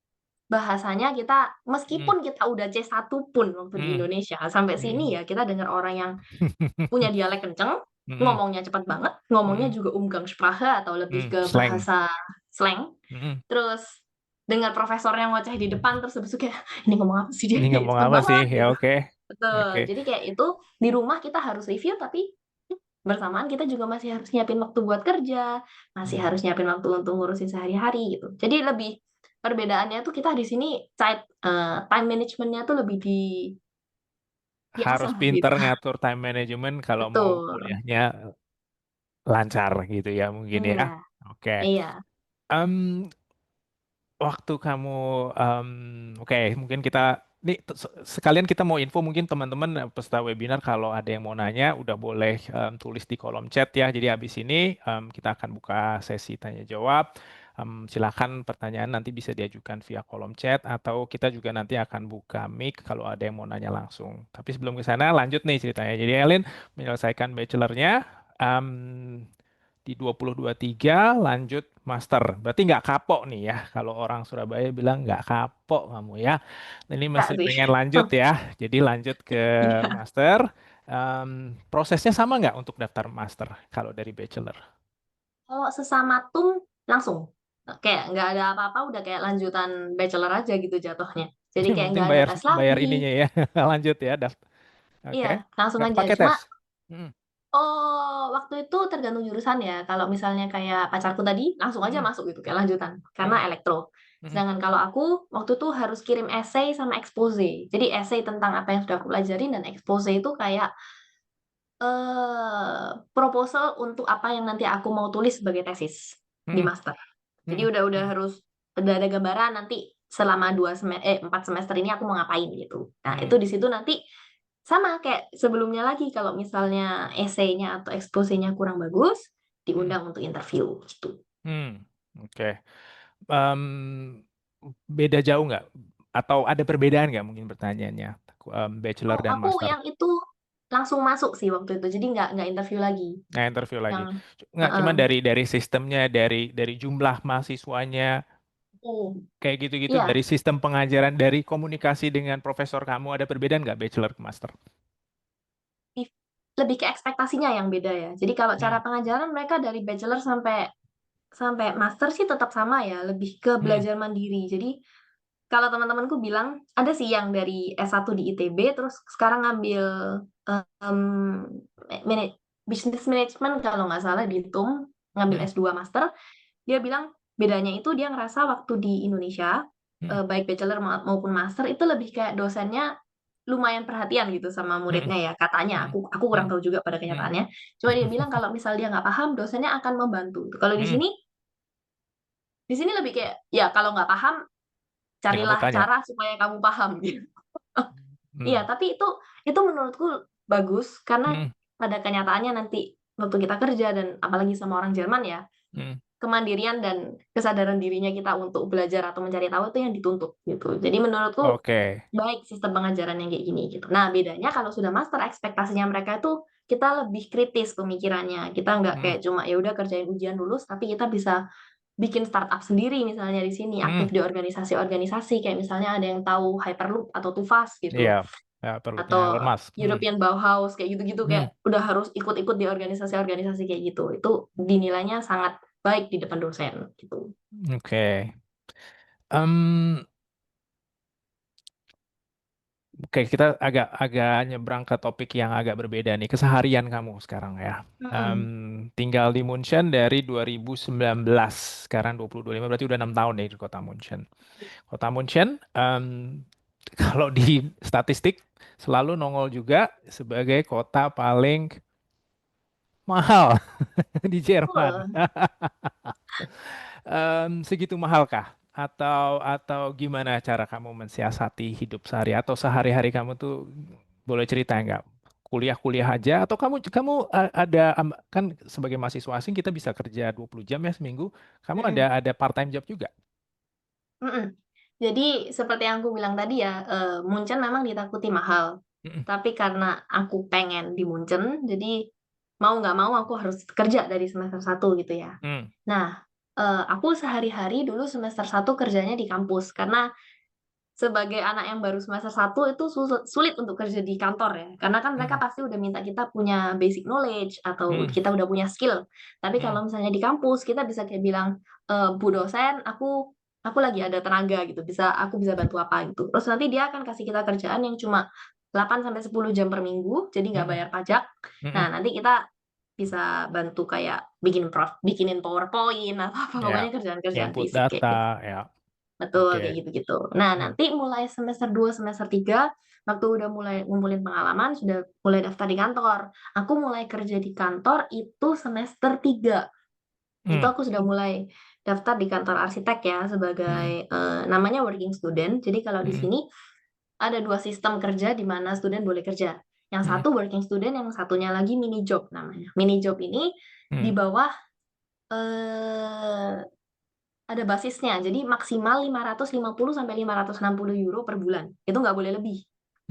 bahasanya kita Mhm, meskipun kita udah C1 pun waktu di mhm, Indonesia, sampai mhm. sini ya kita dengar orang yang punya dialek kenceng, Mhm, ngomongnya cepat banget, ngomongnya mhm, juga Umgangssprache atau lebih ke slang. bahasa slang, Mhm. terus dengar profesor yang ngoceh di depan, terus habis itu kayak, "Ini ngomong apa sih dia?" Ini Kayak ngomong cepet apa sih? banget Ya gitu. oke, Betul, oke. jadi kayak itu di rumah kita harus review, tapi bersamaan kita juga masih harus nyiapin waktu buat kerja, masih Mmm, harus nyiapin waktu untuk ngurusin sehari-hari gitu. Jadi lebih perbedaannya tuh kita di sini time management-nya tuh lebih harus diasah gitu. pinter ngatur time management kalau mau Betul. kuliahnya lancar gitu ya mungkin ya? Iya Oke. iya. Mmm, waktu kamu, oke mungkin kita nih sekalian kita mau info mungkin teman-teman, peserta webinar kalau ada yang mau nanya udah boleh, tulis di kolom chat ya. Jadi habis ini, kita akan buka sesi tanya jawab, silakan pertanyaan nanti bisa diajukan via kolom chat atau kita juga nanti akan buka mic kalau ada yang mau nanya langsung. Tapi sebelum ke sana lanjut nih ceritanya. Jadi Elin menyelesaikan bachelor-nya, mmm di 2023 lanjut master. Berarti nggak kapok nih ya, kalau orang Surabaya bilang nggak kapok kamu ya. Ini Enggak masih sih. pengen lanjut ya, jadi lanjut ke Iya. master. Prosesnya sama nggak untuk daftar master kalau dari bachelor? Kalau sesama tum langsung, kayak nggak ada apa-apa udah kayak lanjutan bachelor aja gitu jatuhnya. Jadi Yang kayak penting nggak ada bayar tes bayar lagi. ininya ya, lanjut ya Iya, oke. langsung Nggak aja. pakai Cuma tes? Mhm, waktu itu tergantung jurusan ya. Kalau misalnya kayak pacarku tadi, langsung aja mhm, masuk gitu, kayak lanjutan, karena mhm, elektro. mhm, Sedangkan kalau aku, waktu itu harus kirim essay sama expose. Jadi essay tentang apa yang sudah aku pelajarin dan expose itu kayak, proposal untuk apa yang nanti aku mau tulis sebagai tesis di mhm, master. Jadi mhm, udah mhm, harus udah ada gambaran nanti selama 4 semester ini aku mau ngapain gitu. Nah, itu mhm, di situ nanti sama kayak sebelumnya lagi kalau misalnya esainya atau eksposenya kurang bagus, mhm, diundang untuk interview gitu. oke. Mmm, beda jauh nggak? Atau ada perbedaan nggak mungkin pertanyaannya, bachelor Oh, dan aku master? yang itu langsung masuk sih waktu itu, jadi nggak interview lagi. Nah, interview Yang lagi. Nggak, heeh. cuman dari sistemnya, dari jumlah mahasiswanya, Oh, kayak gitu-gitu, iya, dari sistem pengajaran, dari komunikasi dengan profesor kamu, ada perbedaan nggak bachelor ke master? if lebih ke ekspektasinya yang beda ya. Jadi kalau cara Hmm, pengajaran mereka dari bachelor sampai sampai master sih tetap sama ya, lebih ke hmm, belajar mandiri. Jadi kalau teman-temanku bilang, ada sih yang dari S1 di ITB, terus sekarang ngambil, mmm, business management kalau nggak salah di TUM, ngambil hmm, S2 master, dia bilang bedanya itu dia ngerasa waktu di Indonesia, hmm, baik bachelor maupun master itu lebih kayak dosennya lumayan perhatian gitu sama hmm, muridnya ya, katanya, hmm, aku kurang hmm, tahu juga pada hmm, kenyataannya. Cuma dia bilang kalau misal dia nggak paham, dosennya akan membantu. Kalau hmm, di sini lebih kayak, ya kalau nggak paham, ya kamu carilah tanya. cara supaya kamu paham gitu. Iya, Hmm, tapi itu menurutku bagus karena hmm, pada kenyataannya nanti waktu kita kerja dan apalagi sama orang Jerman ya, hmm, kemandirian dan kesadaran dirinya kita untuk belajar atau mencari tahu itu yang dituntut gitu. Jadi menurutku oke. baik sistem pengajaran yang kayak gini gitu. Nah, bedanya kalau sudah master ekspektasinya mereka itu kita lebih kritis pemikirannya. Kita nggak Hmm, kayak cuma ya udah kerjain ujian lulus, tapi kita bisa bikin startup sendiri misalnya di sini, hmm, aktif di organisasi-organisasi kayak misalnya ada yang tahu Hyperloop atau Tufas iya, gitu. ya perlunya Elon Atau Musk. European Bauhaus kayak gitu-gitu, Hmm, kayak udah harus ikut-ikut di organisasi-organisasi kayak gitu. Itu dinilainya sangat baik di depan dosen gitu. oke. Mmm, oke, kita agak agak nyebrang ke topik yang agak berbeda nih, keseharian kamu sekarang ya. Mhm. Tinggal di Munchen dari 2019, sekarang 2025 berarti udah 6 tahun nih di kota Munchen. Kota Munchen, kalau di statistik selalu nongol juga sebagai kota paling mahal di Jerman. Betul. Segitu mahalkah? Atau gimana cara kamu mensiasati hidup sehari atau sehari-hari kamu tuh boleh cerita nggak? Kuliah-kuliah aja atau kamu kamu ada kan sebagai mahasiswa asing kita bisa kerja 20 jam ya seminggu. Kamu Mhm. ada part time job juga? Mhm. Jadi seperti yang aku bilang tadi ya, Munchen memang ditakuti mahal. Mm-mm. Tapi karena aku pengen di Munchen, jadi mau nggak mau aku harus kerja dari semester 1 gitu ya. Hmm. Nah, aku sehari-hari dulu semester 1 kerjanya di kampus karena sebagai anak yang baru semester 1 itu sulit untuk kerja di kantor ya. Karena kan mereka Mm, pasti udah minta kita punya basic knowledge atau mm, kita udah punya skill. Tapi mm, kalau misalnya di kampus kita bisa kayak bilang, Bu dosen, aku lagi ada tenaga gitu, aku bisa bantu apa gitu. Terus nanti dia akan kasih kita kerjaan yang cuma 8 sampai 10 jam per minggu, jadi nggak mm, bayar pajak. mm. Nah, nanti kita bisa bantu kayak bikinin PowerPoint atau apa, Ya, pokoknya kerjaan-kerjaan input basic kayak data, gitu. ya, Betul, oke. kayak gitu-gitu. Nah, Mm, nanti mulai semester 2 semester 3 waktu udah mulai ngumpulin pengalaman, sudah mulai daftar di kantor. Aku mulai kerja di kantor itu semester 3. Itu mm, aku sudah mulai daftar di kantor arsitek ya, sebagai mm, namanya working student. Jadi kalau di mm, sini ada dua sistem kerja di mana student boleh kerja. Yang mm, satu working student, yang satunya lagi mini job namanya. Mini job ini di mm, bawah eh, ada basisnya. Jadi maksimal 550 sampai 560 euro per bulan. Itu nggak boleh lebih.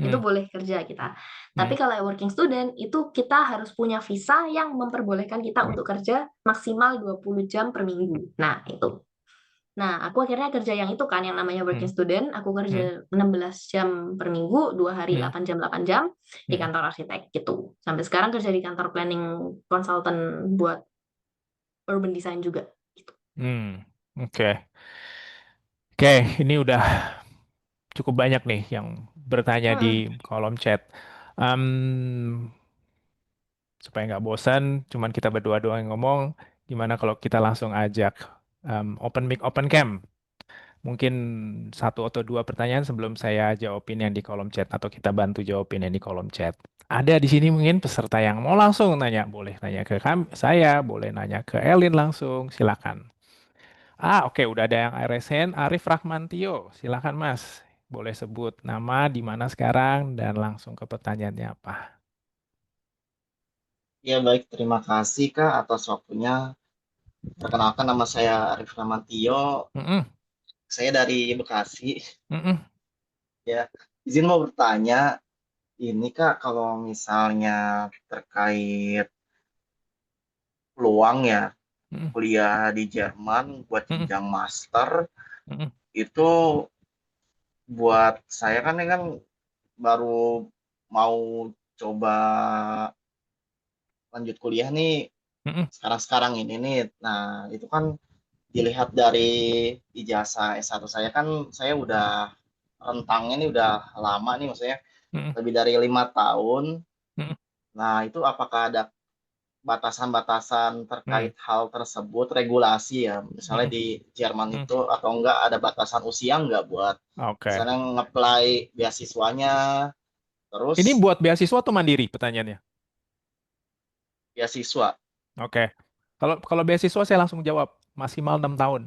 Itu mm, boleh kerja kita. Tapi mm, kalau working student, itu kita harus punya visa yang memperbolehkan kita untuk kerja maksimal 20 jam per minggu. Nah, itu. Nah, aku akhirnya kerja yang itu kan, yang namanya working mm, student. Aku kerja mm, 16 jam per minggu, 2 hari mm, 8 jam di mm, kantor arsitek gitu. Sampai sekarang kerja di kantor planning consultant buat urban design juga. Gitu. mm. Oke, oke, ini udah cukup banyak nih yang bertanya di Mm-mm. kolom chat. Em, supaya nggak bosan, cuman kita berdua doang yang ngomong, gimana kalau kita langsung ajak open mic, open cam? Mungkin satu atau dua pertanyaan sebelum saya jawabin yang di kolom chat atau kita bantu jawabin yang di kolom chat. Ada di sini mungkin peserta yang mau langsung nanya, boleh nanya ke saya, boleh nanya ke Elin langsung, silakan. Oke, udah ada yang RSN, Arif Rahmantio, silakan Mas. Boleh sebut nama, di mana sekarang, dan langsung ke pertanyaannya apa. Ya baik, terima kasih Kak atas waktunya. Perkenalkan nama saya Arif Ramantio, Mm-mm, saya dari Bekasi. mm-mm, Ya, izin mau bertanya, ini Kak kalau misalnya terkait peluang ya mm-mm, kuliah di Jerman buat mm-mm, jenjang master mm-mm, itu buat saya kan ini kan baru mau coba lanjut kuliah nih mm-mm, sekarang-sekarang ini nih. Nah, itu kan dilihat dari ijazah S1 saya kan saya udah rentangnya ini udah lama nih maksudnya mm-mm, lebih dari 5 tahun. mm-mm, Nah itu apakah ada batasan-batasan mm-mm, terkait hal tersebut regulasi ya misalnya mm-mm, di Jerman mm-mm. itu atau enggak ada batasan usia enggak buat Oke. misalnya ngeplay beasiswanya Ini terus buat beasiswa atau mandiri pertanyaannya? beasiswa. Oke. Kalau kalau beasiswa saya langsung jawab, maksimal 6 tahun.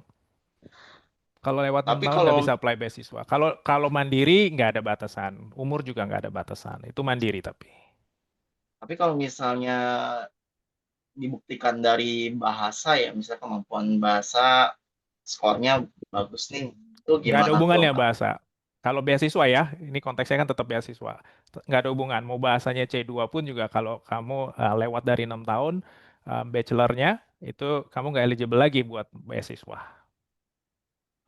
Kalau lewat 6 Tapi tahun nggak kalau bisa apply beasiswa. Kalau kalau mandiri nggak ada batasan. Umur juga nggak ada batasan. Itu mandiri tapi. tapi kalau misalnya dibuktikan dari bahasa ya misalnya kemampuan bahasa skornya bagus nih itu Nggak ada gimana tuh hubungannya Kak? bahasa. Kalau beasiswa ya, ini konteksnya kan tetap beasiswa. Nggak ada hubungan. Mau bahasanya C2 pun juga kalau kamu lewat dari 6 tahun bachelornya, itu kamu nggak eligible lagi buat beasiswa.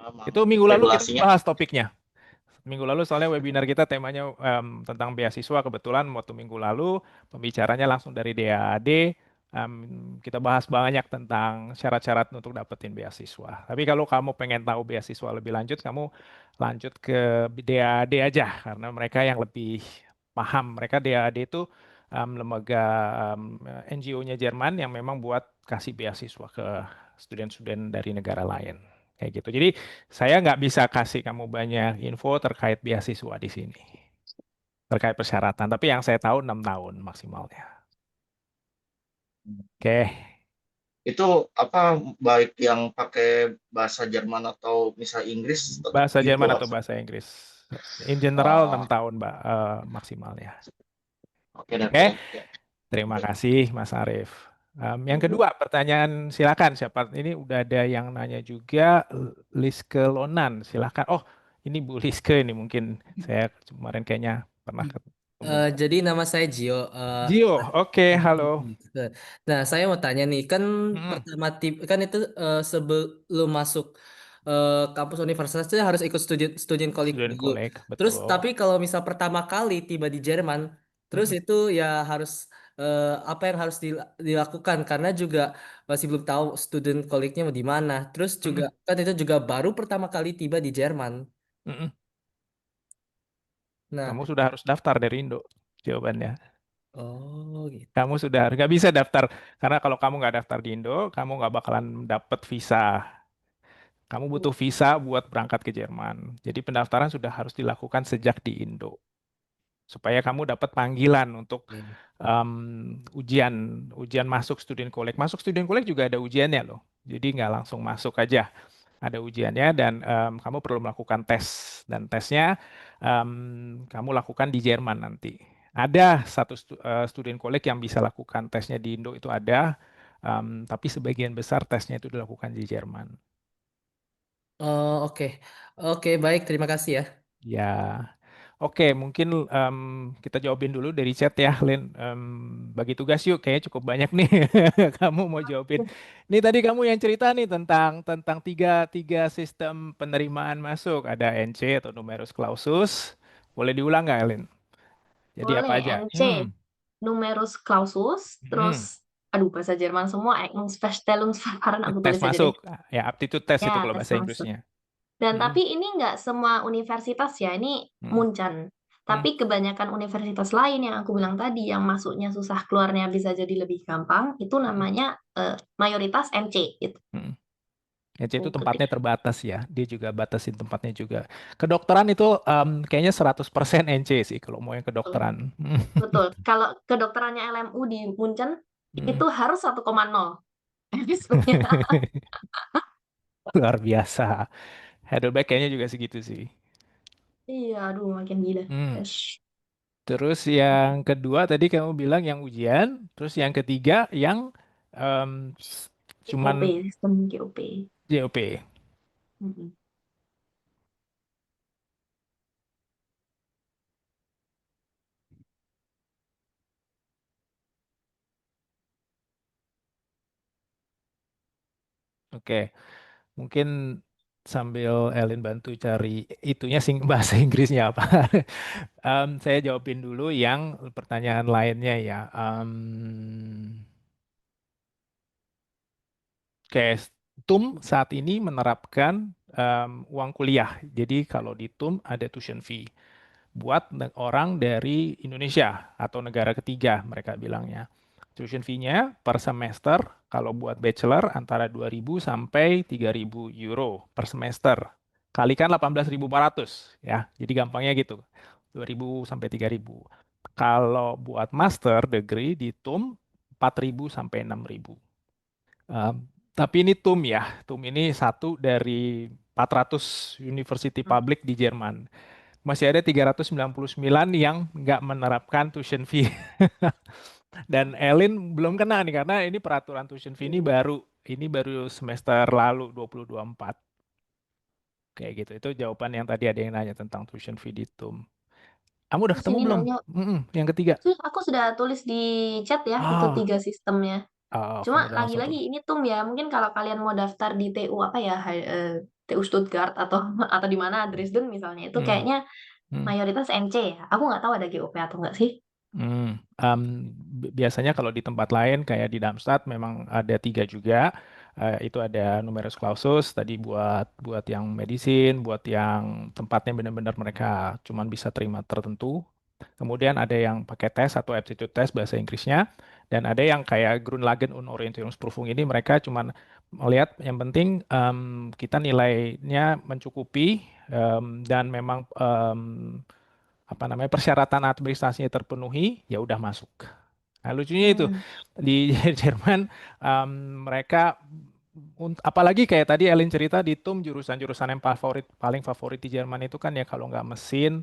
Emang Itu minggu lalu kita regulasinya. bahas topiknya. Minggu lalu soalnya webinar kita temanya tentang beasiswa, kebetulan waktu minggu lalu pembicaranya langsung dari DAAD. Kita bahas banyak tentang syarat-syarat untuk dapetin beasiswa. Tapi kalau kamu pengen tahu beasiswa lebih lanjut, kamu lanjut ke DAAD aja karena mereka yang lebih paham. Mereka DAAD itu lembaga NGO-nya Jerman yang memang buat kasih beasiswa ke studen-studen dari negara lain. Kayak gitu. Jadi saya nggak bisa kasih kamu banyak info terkait beasiswa di sini, terkait persyaratan. Tapi yang saya tahu 6 tahun maksimalnya. Oke, Itu apa baik yang pakai bahasa Jerman atau misal Inggris tetap bahasa gitu Jerman atau Kak? bahasa Inggris. In general 6 Oh, tahun, Mbak, maksimalnya. oke deh Oke, baik ya. terima kasih Mas Arief. Yang Iya. kedua, pertanyaan silakan siapa? Ini udah ada yang nanya juga, Liske Lonan, silakan. Oh, ini Bu Liske ini mungkin saya kemarin kayaknya pernah ketemu. Jadi nama saya Gio. Gio, oke, halo. Nah, saya mau tanya nih, kan Mm-mm, pertama kan itu sebelum masuk kampus universitasnya harus ikut student colleague Student dulu. collect, Terus betul. tapi kalau misal pertama kali tiba di Jerman, terus Mm-mm, itu ya harus apa yang harus dilakukan karena juga masih belum tahu student colleague-nya mau di mana. Terus juga mm-mm, kan itu juga baru pertama kali tiba di Jerman. mm-mm. Nah, Kamu sudah harus daftar dari Indo, jawabannya. oh gitu. Kamu sudah nggak bisa daftar, karena kalau kamu nggak daftar di Indo, kamu nggak bakalan dapet visa. Kamu butuh visa buat berangkat ke Jerman. Jadi pendaftaran sudah harus dilakukan sejak di Indo, supaya kamu dapat panggilan untuk Oke. ujian ujian masuk student collect. Masuk student collect juga ada ujiannya loh. Jadi nggak langsung masuk aja. Ada ujiannya dan kamu perlu melakukan tes. Dan tesnya kamu lakukan di Jerman nanti. Ada satu student collect yang bisa lakukan tesnya di Indo itu ada, tapi sebagian besar tesnya itu dilakukan di Jerman. Oh, oke. Oke, baik. Terima kasih ya. Ya, oke, mungkin kita jawabin dulu dari chat ya, Lin. Bagi tugas yuk, kayaknya cukup banyak nih. Kamu mau jawabin. Ini tadi kamu yang cerita nih tentang tentang tiga tiga sistem penerimaan masuk. Ada NC atau numerus clausus. Boleh diulang nggak, Lin? Jadi apa Boleh, aja? NC, numerus clausus, Hmm. terus, aduh bahasa Jerman semua, Eignungsfeststellungsverfahren, aku Tes tulis aja deh. masuk. Ya, aptitude test itu Ya, kalau tes bahasa masuk. Inggrisnya. Dan Hmm. tapi ini nggak semua universitas ya, ini Hmm. Muncan. Hmm. Tapi kebanyakan universitas lain yang aku bilang tadi, yang masuknya susah, keluarnya bisa jadi lebih gampang, itu Hmm. namanya mayoritas NC. Gitu. Hmm. EC itu Gitu deh. tempatnya terbatas ya. Dia juga batasin tempatnya juga. Kedokteran itu kayaknya 100% NC sih kalau mau yang Betul. kedokteran. Betul. Kalau kedokterannya LMU di Munchen, Hmm. itu harus 1,0 episodenya. Luar biasa. Heidelberg kayaknya juga segitu sih. Iya, aduh makin gila. Hmm. Yes. Terus yang kedua tadi kamu bilang yang ujian. Terus yang ketiga yang cuman GOP, sistem GOP. JOP. Mm-mm. Oke. Mungkin sambil Elin bantu cari itunya sing bahasa Inggrisnya apa. Saya jawabin dulu yang pertanyaan lainnya ya. Oke, TUM saat ini menerapkan uang kuliah. Jadi kalau di TUM ada tuition fee buat orang dari Indonesia atau negara ketiga mereka bilangnya. Tuition fee-nya per semester kalau buat bachelor antara 2.000 sampai 3.000 euro per semester. Kalikan 18.400 ya. Jadi gampangnya gitu. 2.000 sampai 3.000. Kalau buat master degree di TUM 4.000 sampai 6.000. Tapi ini TUM ya. TUM ini satu dari 400 university public di Jerman. Masih ada 399 yang nggak menerapkan tuition fee. Dan Elin belum kena nih karena ini peraturan tuition fee ini baru semester lalu 2024. Kayak gitu. Itu jawaban yang tadi ada yang nanya tentang tuition fee di TUM. Kamu udah Terus ketemu ini belum? nanya, Yang ketiga. Aku sudah tulis di chat ya, itu Ah, 3 sistemnya. Cuma kamu udah langsung lagi-lagi tulis. ini tuh ya, mungkin kalau kalian mau daftar di TU apa ya, TU Stuttgart atau atau di mana Dresden misalnya, itu Hmm, kayaknya hmm. mayoritas NC ya. Aku nggak tahu ada GOP atau nggak sih. Biasanya kalau di tempat lain kayak di Darmstadt memang ada tiga juga. Itu ada numerus clausus tadi buat buat yang medicine, buat yang tempatnya benar-benar mereka cuman bisa terima tertentu. Kemudian ada yang pakai tes atau aptitude test bahasa Inggrisnya, dan ada yang kayak Grundlagen und Orientierungsprüfung ini mereka cuman melihat yang penting kita nilainya mencukupi dan memang apa namanya persyaratan administrasinya terpenuhi, ya udah masuk. Nah, lucunya itu Hmm. di Jerman mereka apalagi kayak tadi Elin cerita di TUM jurusan-jurusan yang paling favorit di Jerman itu kan ya kalau nggak mesin,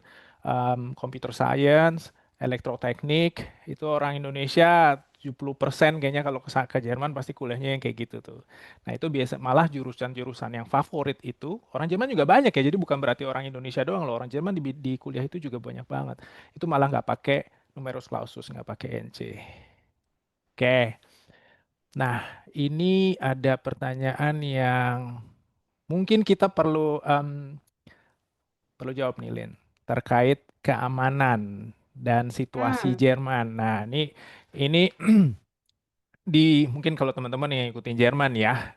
computer science, elektroteknik, itu orang Indonesia 70% kayaknya kalau ke Jerman pasti kuliahnya yang kayak gitu tuh. Nah, itu biasa malah jurusan-jurusan yang favorit itu orang Jerman juga banyak ya. Jadi bukan berarti orang Indonesia doang loh. Orang Jerman di kuliah itu juga banyak banget. Itu malah nggak pakai numerus clausus, nggak pakai NC. Oke. Nah, ini ada pertanyaan yang Mungkin kita perlu jawab nih, Lin, terkait keamanan dan situasi Hmm. Jerman. Nah, ini mungkin kalau teman-teman yang ikutin Jerman ya,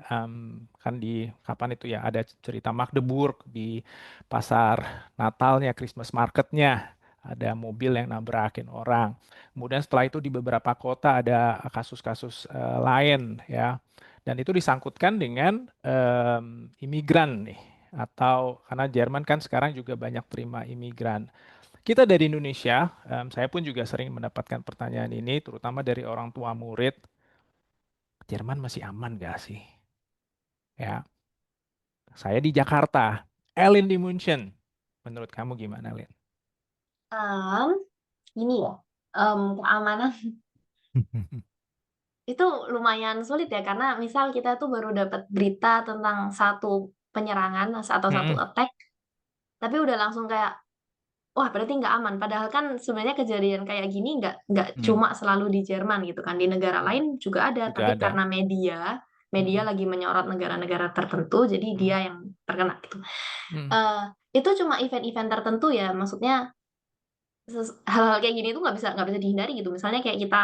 kan di kapan itu ya ada cerita Magdeburg di pasar Natalnya, Christmas marketnya, ada mobil yang nabrakin orang. Kemudian setelah itu di beberapa kota ada kasus-kasus lain ya, dan itu disangkutkan dengan imigran nih, atau karena Jerman kan sekarang juga banyak terima imigran. Kita dari Indonesia, saya pun juga sering mendapatkan pertanyaan ini, terutama dari orang tua murid. Jerman masih aman gak sih? Ya, saya di Jakarta, Elin di München. Menurut kamu gimana, Lin? Ini ya, keamanan itu lumayan sulit ya, karena misal kita tuh baru dapat berita tentang satu penyerangan atau satu Mm-mm, attack, tapi udah langsung kayak, wah berarti nggak aman. Padahal kan sebenarnya kejadian kayak gini nggak mm, cuma selalu di Jerman gitu kan, di negara lain juga ada. juga Tapi ada. karena media Mm-mm, lagi menyorot negara-negara tertentu, jadi mm, dia yang terkena gitu. mm, Eh, itu cuma event-event tertentu ya, maksudnya hal-hal kayak gini tuh nggak bisa dihindari gitu. Misalnya kayak kita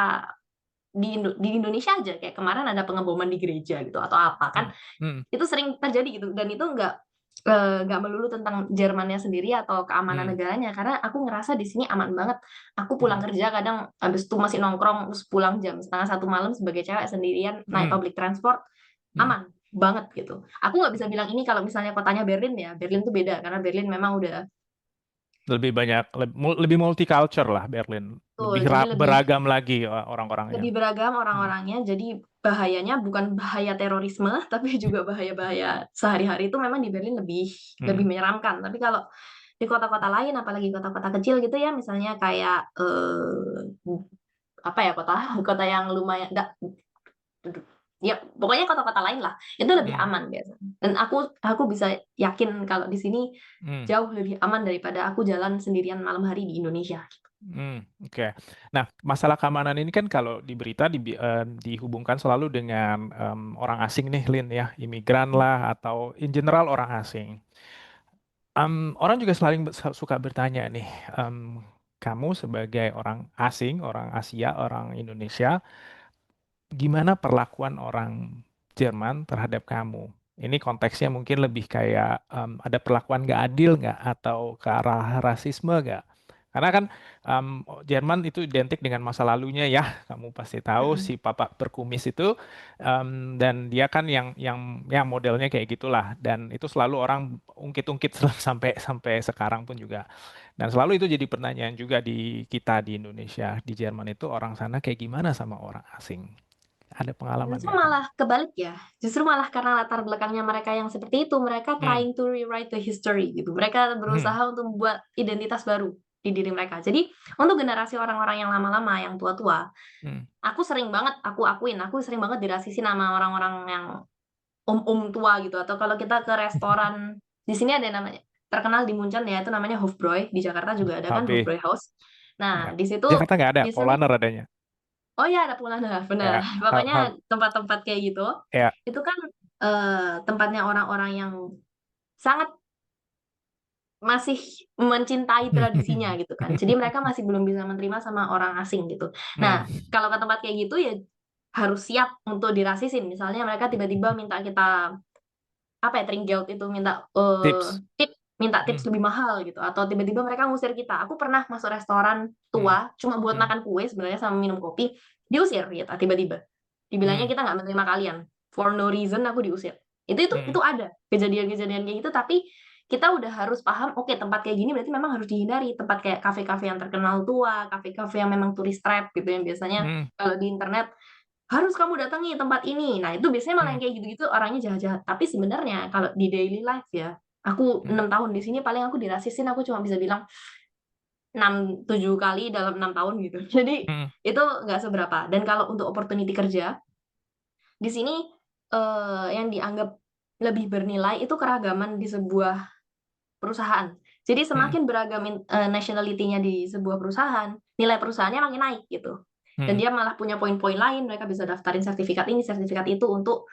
di Indonesia aja, kayak kemarin ada pengeboman di gereja gitu atau apa kan, mm, mm, itu sering terjadi gitu. Dan itu nggak melulu tentang Jermannya sendiri atau keamanan mm, negaranya, karena aku ngerasa di sini aman banget. Aku pulang mm, kerja kadang habis itu masih nongkrong, terus pulang jam setengah satu malam sebagai cewek sendirian naik mm, public transport, mm. aman banget gitu. Aku nggak bisa bilang ini kalau misalnya kotanya Berlin ya, Berlin tuh beda karena Berlin memang udah Lebih banyak, lebih multicultural lah Berlin. tuh, Lebih jadi lebih beragam lagi orang-orangnya. lebih beragam Mm, orang-orangnya, jadi bahayanya bukan bahaya terorisme tapi juga bahaya-bahaya sehari-hari itu memang di Berlin lebih lebih mm, menyeramkan. Tapi kalau di kota-kota lain, apalagi kota-kota kecil gitu ya, misalnya kayak apa ya, kota kota yang lumayan nggak, ya pokoknya kota-kota lain lah, itu lebih mm, aman biasanya. Dan aku bisa yakin kalau di sini mm. jauh lebih aman daripada aku jalan sendirian malam hari di Indonesia. Oke. Nah, masalah keamanan ini kan kalau di berita dihubungkan selalu dengan orang asing nih, Lin ya, imigran lah atau in general orang asing. Orang juga selalu suka bertanya nih, kamu sebagai orang asing, orang Asia, orang Indonesia, gimana perlakuan orang Jerman terhadap kamu? Ini konteksnya mungkin lebih kayak ada perlakuan nggak adil nggak atau ke arah rasisme nggak? Karena kan Jerman itu identik dengan masa lalunya ya, kamu pasti tahu Mm-mm. si Papa berkumis itu, dan dia kan yang modelnya kayak gitulah, dan itu selalu orang ungkit-ungkit sampai sampai sekarang pun juga. Dan selalu itu jadi pertanyaan juga di kita di Indonesia, di Jerman itu orang sana kayak gimana sama orang asing? Ada pengalaman Justru nggak kamu? malah kebalik ya. Justru malah karena latar belakangnya mereka yang seperti itu, mereka Hmm, trying to rewrite the history gitu. Mereka hmm, berusaha untuk membuat identitas baru di diri mereka. Jadi untuk generasi orang-orang yang lama-lama, yang tua-tua, hmm. aku sering banget, aku akuin, aku sering banget dirasisin sama orang-orang yang om-om tua gitu. Atau kalau kita ke restoran, di sini ada yang namanya, terkenal di Munchen ya, itu namanya Hofbräu. Di Jakarta juga ada kan HB. Hofbräu House. Nah, Ya. di situ Jakarta nggak ada, biasanya, Polaner adanya. oh ya ada Pulana, benar. Ya, Pokoknya tempat-tempat kayak gitu, ya. itu kan tempatnya orang-orang yang sangat masih mencintai tradisinya gitu kan. Jadi mereka masih belum bisa menerima sama orang asing gitu. Hmm, Nah, kalau ke tempat kayak gitu ya harus siap untuk dirasisin. Misalnya mereka tiba-tiba minta kita apa ya, Tringgeld itu, tips. minta Hmm, tips lebih mahal gitu, atau tiba-tiba mereka ngusir kita. Aku pernah masuk restoran hmm, tua cuma buat hmm, makan kue sebenarnya sama minum kopi, diusir gitu tiba-tiba. Dibilangnya hmm, kita nggak menerima kalian. For no reason aku diusir. hmm, Itu ada kejadian-kejadian kayak gitu, tapi kita udah harus paham, oke, tempat kayak gini berarti memang harus dihindari. Tempat kayak kafe-kafe yang terkenal tua, kafe-kafe yang memang tourist trap gitu, yang biasanya hmm, kalau di internet harus kamu datangi tempat ini. Nah, itu biasanya malah hmm, yang kayak gitu-gitu orangnya jahat-jahat. Tapi sebenarnya kalau di daily life ya, aku hmm, 6 tahun di sini paling aku dirasisin, aku cuma bisa bilang 6-7 kali dalam 6 tahun gitu. Jadi hmm, itu nggak seberapa. Dan kalau untuk opportunity kerja, di sini yang dianggap lebih bernilai itu keragaman di sebuah perusahaan. Jadi hmm, semakin beragam nationality-nya di sebuah perusahaan, nilai perusahaannya makin naik gitu. Dan hmm, dia malah punya poin-poin lain, mereka bisa daftarin sertifikat ini, sertifikat itu untuk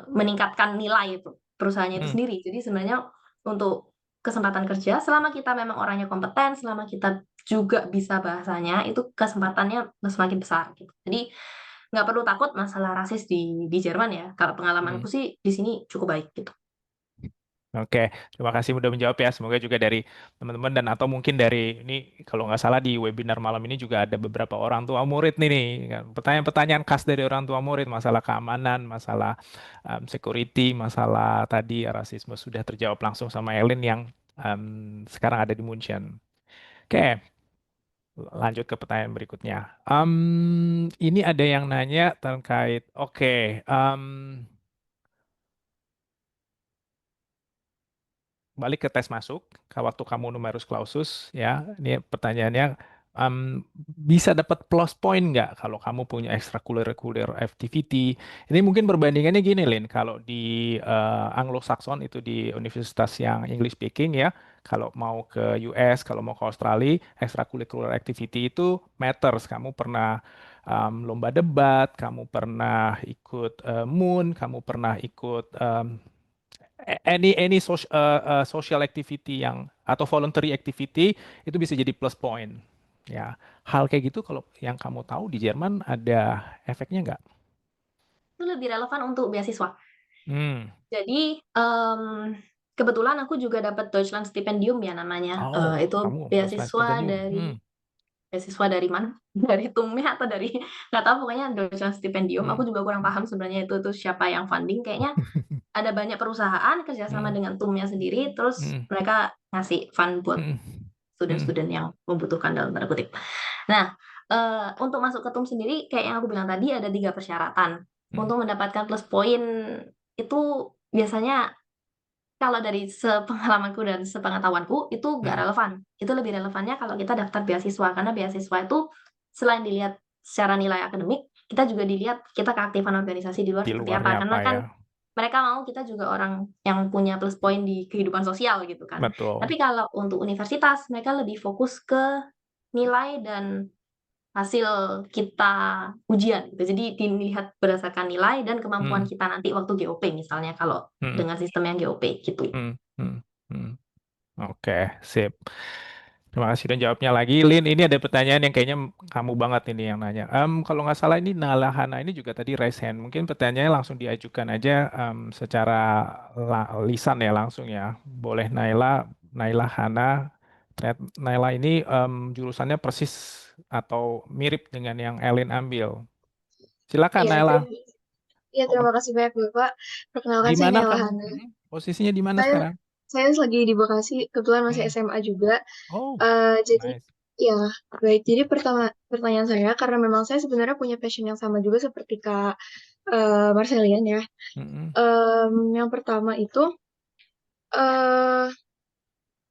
meningkatkan nilai itu. perusahaannya itu Hmm. sendiri. Jadi sebenarnya untuk kesempatan kerja, selama kita memang orangnya kompeten, selama kita juga bisa bahasanya, itu kesempatannya semakin besar gitu. Jadi nggak perlu takut masalah rasis di Jerman ya. Kalau pengalamanku Hmm. sih di sini cukup baik gitu. Oke, terima kasih udah menjawab ya. Semoga juga dari teman-teman dan atau mungkin dari ini kalau nggak salah di webinar malam ini juga ada beberapa orang tua murid nih, kan. Pertanyaan-pertanyaan khas dari orang tua murid, masalah keamanan, masalah security, masalah tadi rasisme sudah terjawab langsung sama Elin yang sekarang ada di Munchen. Oke, lanjut ke pertanyaan berikutnya. Ini ada yang nanya terkait, oke, balik ke tes masuk, waktu kamu numerus clausus, ya, ini pertanyaannya, bisa dapat plus point nggak kalau kamu punya extracurricular activity? Ini mungkin perbandingannya gini, Lin, kalau di Anglo-Saxon itu di universitas yang English speaking ya, kalau mau ke US, kalau mau ke Australia, extracurricular activity itu matters. Kamu pernah lomba debat, kamu pernah ikut MOON, kamu pernah ikut social activity yang atau voluntary activity itu bisa jadi plus point. Ya, hal kayak gitu kalau yang kamu tahu di Jerman ada efeknya nggak? Itu lebih relevan untuk beasiswa. Hmm. Jadi kebetulan aku juga dapat Deutschland Stipendium ya namanya. Oh, Itu kamu Deutschland beasiswa Stipendium. dari mana? Dari TUME atau dari nggak tahu, pokoknya Deutschland Stipendium. Hmm. Aku juga kurang paham sebenarnya itu siapa yang funding. Kayaknya ada banyak perusahaan kerjasama Hmm. dengan TUM-nya sendiri, terus Hmm. mereka ngasih fund buat Hmm. Hmm. student-student yang membutuhkan dalam tanda kutip. Nah, untuk masuk ke TUM sendiri, kayak yang aku bilang tadi ada 3 persyaratan. Hmm. Untuk mendapatkan plus point itu biasanya kalau dari sepengalamanku dan sepengetahuanku itu nggak Hmm. relevan. Itu lebih relevannya kalau kita daftar beasiswa, karena beasiswa itu selain dilihat secara nilai akademik, kita juga dilihat kita keaktifan organisasi di luar Di seperti luarnya apa. apa Karena kan ya? mereka mau kita juga orang yang punya plus point di kehidupan sosial gitu kan. Betul. Tapi kalau untuk universitas, mereka lebih fokus ke nilai dan hasil kita ujian gitu. Jadi dilihat berdasarkan nilai dan kemampuan Hmm. kita nanti waktu GOP misalnya, kalau Hmm. dengan sistem yang GOP gitu. Hmm. Hmm. Hmm. Oke, sip. Terima kasih dan jawabnya lagi, Lin. Ini ada pertanyaan yang kayaknya kamu banget ini yang nanya. Kalau nggak salah ini Nala Hana ini juga tadi raise hand. Mungkin pertanyaannya langsung diajukan aja secara lisan ya langsung ya. Boleh Naila Hana. Ternyata Naila ini jurusannya persis atau mirip dengan yang Elin ambil. Silakan Iya, Naila. terima kasih banyak Bapak. Perkenalkan Di saya mana Nela kamu? Hana. Posisinya di mana Saya sekarang? saya lagi di Bekasi, kebetulan masih Hmm. SMA juga. Oh, Jadi nice. ya baik. Jadi pertanyaan saya, karena memang saya sebenarnya punya passion yang sama juga seperti Kak Marcelian ya. Mm-mm. Yang pertama itu eh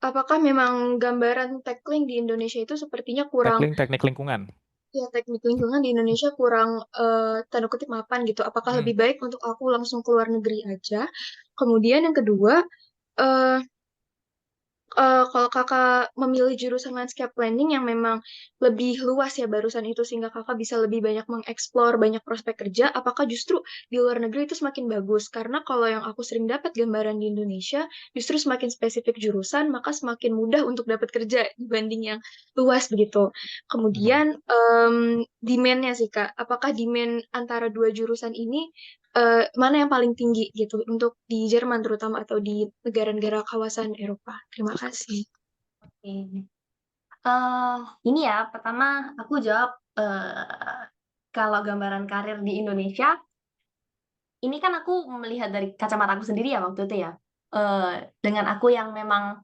apakah memang gambaran tackling di Indonesia itu sepertinya kurang, Teknik lingkungan. ya teknik lingkungan di Indonesia kurang tanda kutip mapan gitu. Apakah Hmm. lebih baik untuk aku langsung ke luar negeri aja? Kemudian yang kedua, eh kalau kakak memilih jurusan landscape planning yang memang lebih luas ya barusan itu, sehingga kakak bisa lebih banyak mengeksplor banyak prospek kerja, apakah justru di luar negeri itu semakin bagus? Karena kalau yang aku sering dapat gambaran di Indonesia, justru semakin spesifik jurusan, maka semakin mudah untuk dapat kerja dibanding yang luas begitu. Kemudian demand-nya sih Kak, apakah demand antara dua jurusan ini mana yang paling tinggi gitu untuk di Jerman terutama atau di negara-negara kawasan Eropa? Terima kasih. Oke. Ini ya, pertama aku jawab kalau gambaran karir di Indonesia, ini kan aku melihat dari kacamata aku sendiri ya waktu itu ya. Dengan aku yang memang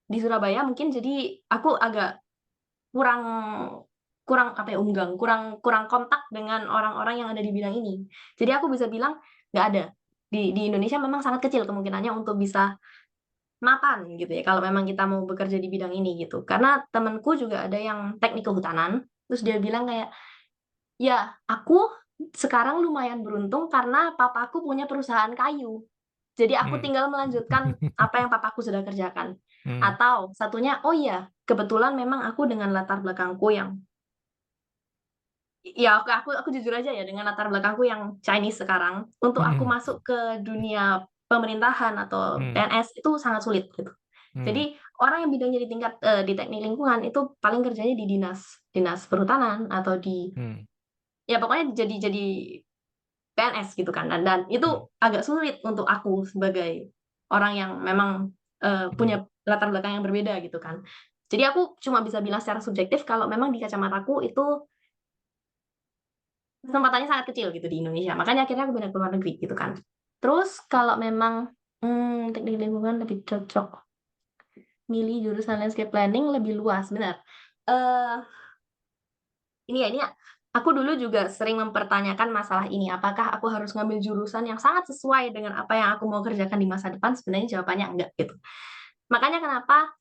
di Surabaya mungkin, jadi aku agak kurang kurang apa ya, kurang kontak dengan orang-orang yang ada di bidang ini. Jadi aku bisa bilang nggak ada. Di Indonesia memang sangat kecil kemungkinannya untuk bisa mapan gitu ya kalau memang kita mau bekerja di bidang ini gitu. Karena temanku juga ada yang teknik kehutanan, terus dia bilang kayak, ya aku sekarang lumayan beruntung karena papaku punya perusahaan kayu. Jadi aku Hmm. tinggal melanjutkan apa yang papaku sudah kerjakan. Hmm. Atau satunya, oh iya, kebetulan memang aku dengan latar belakangku yang, ya aku jujur aja ya, dengan latar belakangku yang Chinese sekarang, untuk aku Hmm. masuk ke dunia pemerintahan atau Hmm. PNS itu sangat sulit gitu. Hmm. Jadi orang yang bidangnya di tingkat di teknik lingkungan itu paling kerjanya di dinas perhutanan atau di Hmm. ya pokoknya jadi PNS gitu kan. Dan itu Hmm. agak sulit untuk aku sebagai orang yang memang Hmm. punya latar belakang yang berbeda gitu kan. Jadi aku cuma bisa bilang secara subjektif kalau memang di kacamataku itu kesempatannya sangat kecil gitu di Indonesia. Makanya akhirnya aku pindah ke luar negeri gitu kan. Terus kalau memang teknik lingkungan lebih cocok milih jurusan landscape planning lebih luas, benar. Eh ini aku dulu juga sering mempertanyakan masalah ini. Apakah aku harus ngambil jurusan yang sangat sesuai dengan apa yang aku mau kerjakan di masa depan? Sebenarnya jawabannya enggak gitu. Makanya kenapa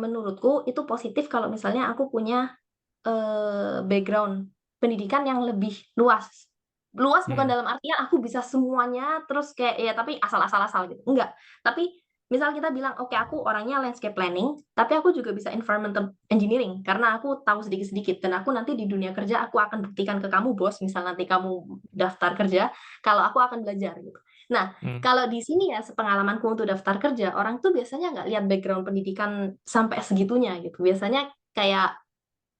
menurutku itu positif kalau misalnya aku punya background pendidikan yang lebih luas. Luas bukan Hmm. dalam artian aku bisa semuanya terus kayak ya tapi asal-asal gitu. Enggak. Tapi misal kita bilang oke aku orangnya landscape planning, tapi aku juga bisa environmental engineering karena aku tahu sedikit-sedikit dan aku nanti di dunia kerja aku akan buktikan ke kamu bos, misal nanti kamu daftar kerja kalau aku akan belajar gitu. Nah, Hmm. kalau di sini ya sepengalamanku untuk daftar kerja, orang tuh biasanya nggak lihat background pendidikan sampai segitunya gitu. Biasanya kayak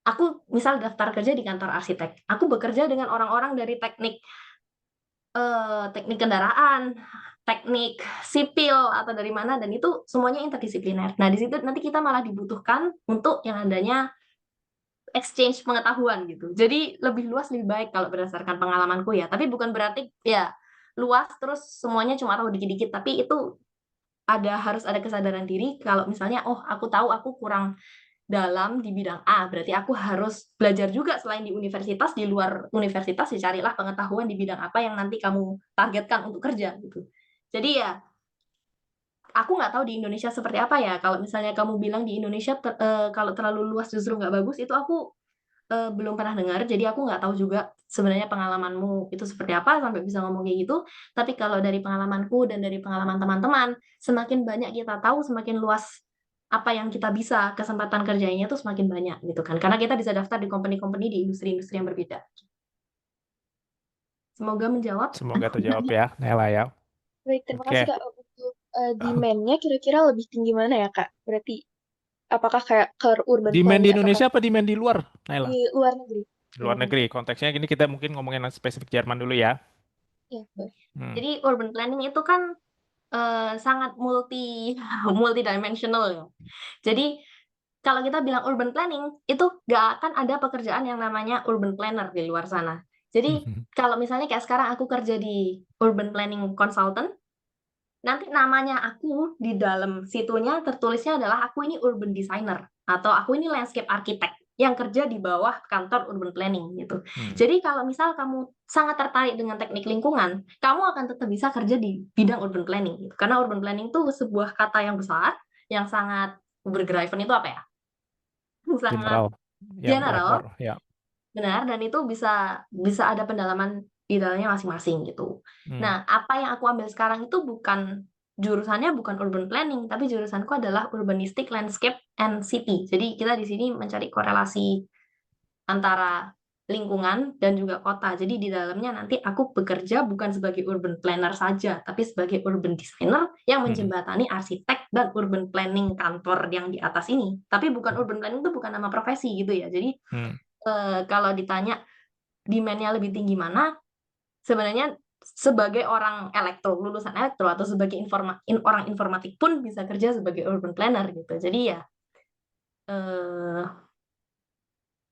aku misal daftar kerja di kantor arsitek, aku bekerja dengan orang-orang dari teknik kendaraan, teknik sipil atau dari mana dan itu semuanya interdisipliner. Nah, di situ nanti kita malah dibutuhkan untuk yang adanya exchange pengetahuan gitu. Jadi lebih luas lebih baik kalau berdasarkan pengalamanku ya. Tapi bukan berarti ya luas terus semuanya cuma tahu dikit-dikit, tapi itu harus ada kesadaran diri kalau misalnya oh aku tahu aku kurang dalam di bidang A, berarti aku harus belajar juga selain di universitas, di luar universitas ya carilah pengetahuan di bidang apa yang nanti kamu targetkan untuk kerja gitu. Jadi ya aku nggak tahu di Indonesia seperti apa ya. Kalau misalnya kamu bilang di Indonesia kalau terlalu luas justru nggak bagus, itu aku belum pernah dengar. Jadi aku nggak tahu juga sebenarnya pengalamanmu itu seperti apa sampai bisa ngomong kayak gitu. Tapi kalau dari pengalamanku dan dari pengalaman teman-teman, semakin banyak kita tahu, semakin luas apa yang kita bisa, kesempatan kerjanya itu semakin banyak gitu kan. Karena kita bisa daftar di company-company di industri-industri yang berbeda. Semoga menjawab. Semoga terjawab ya, Nela ya. Baik, terima Oke. kasih Kak. Untuk demand-nya kira-kira lebih tinggi mana ya Kak? Berarti apakah kayak ke urban Demand di planning atau Indonesia kayak apa demand di luar, Nela? di luar negeri? Luar negeri. Konteksnya gini kita mungkin ngomongin yang spesifik Jerman dulu ya. Ya, boleh. Hmm. Jadi urban planning itu kan sangat multidimensional ya. Jadi kalau kita bilang urban planning, itu nggak akan ada pekerjaan yang namanya urban planner di luar sana. Jadi kalau misalnya kayak sekarang aku kerja di urban planning consultant, nanti namanya aku di dalam situnya tertulisnya adalah aku ini urban designer atau aku ini landscape architect yang kerja di bawah kantor urban planning gitu. Jadi kalau misal kamu sangat tertarik dengan teknik lingkungan, kamu akan tetap bisa kerja di bidang urban planning gitu. Karena urban planning itu sebuah kata yang besar, yang sangat bergriven itu apa ya? Sangat General. Ya, general, lebar. Ya. benar, dan itu bisa ada pendalaman di dalamnya masing-masing gitu. Nah, apa yang aku ambil sekarang itu jurusannya bukan urban planning, tapi jurusanku adalah urbanistic landscape and city. Jadi kita di sini mencari korelasi antara lingkungan dan juga kota. Jadi di dalamnya nanti aku bekerja bukan sebagai urban planner saja, tapi sebagai urban designer yang menjembatani arsitek dan urban planning kantor yang di atas ini. Tapi bukan urban planning itu bukan nama profesi gitu ya. Jadi kalau ditanya demand-nya lebih tinggi mana, sebenarnya sebagai orang lulusan elektro atau sebagai orang informatik pun bisa kerja sebagai urban planner gitu. Jadi ya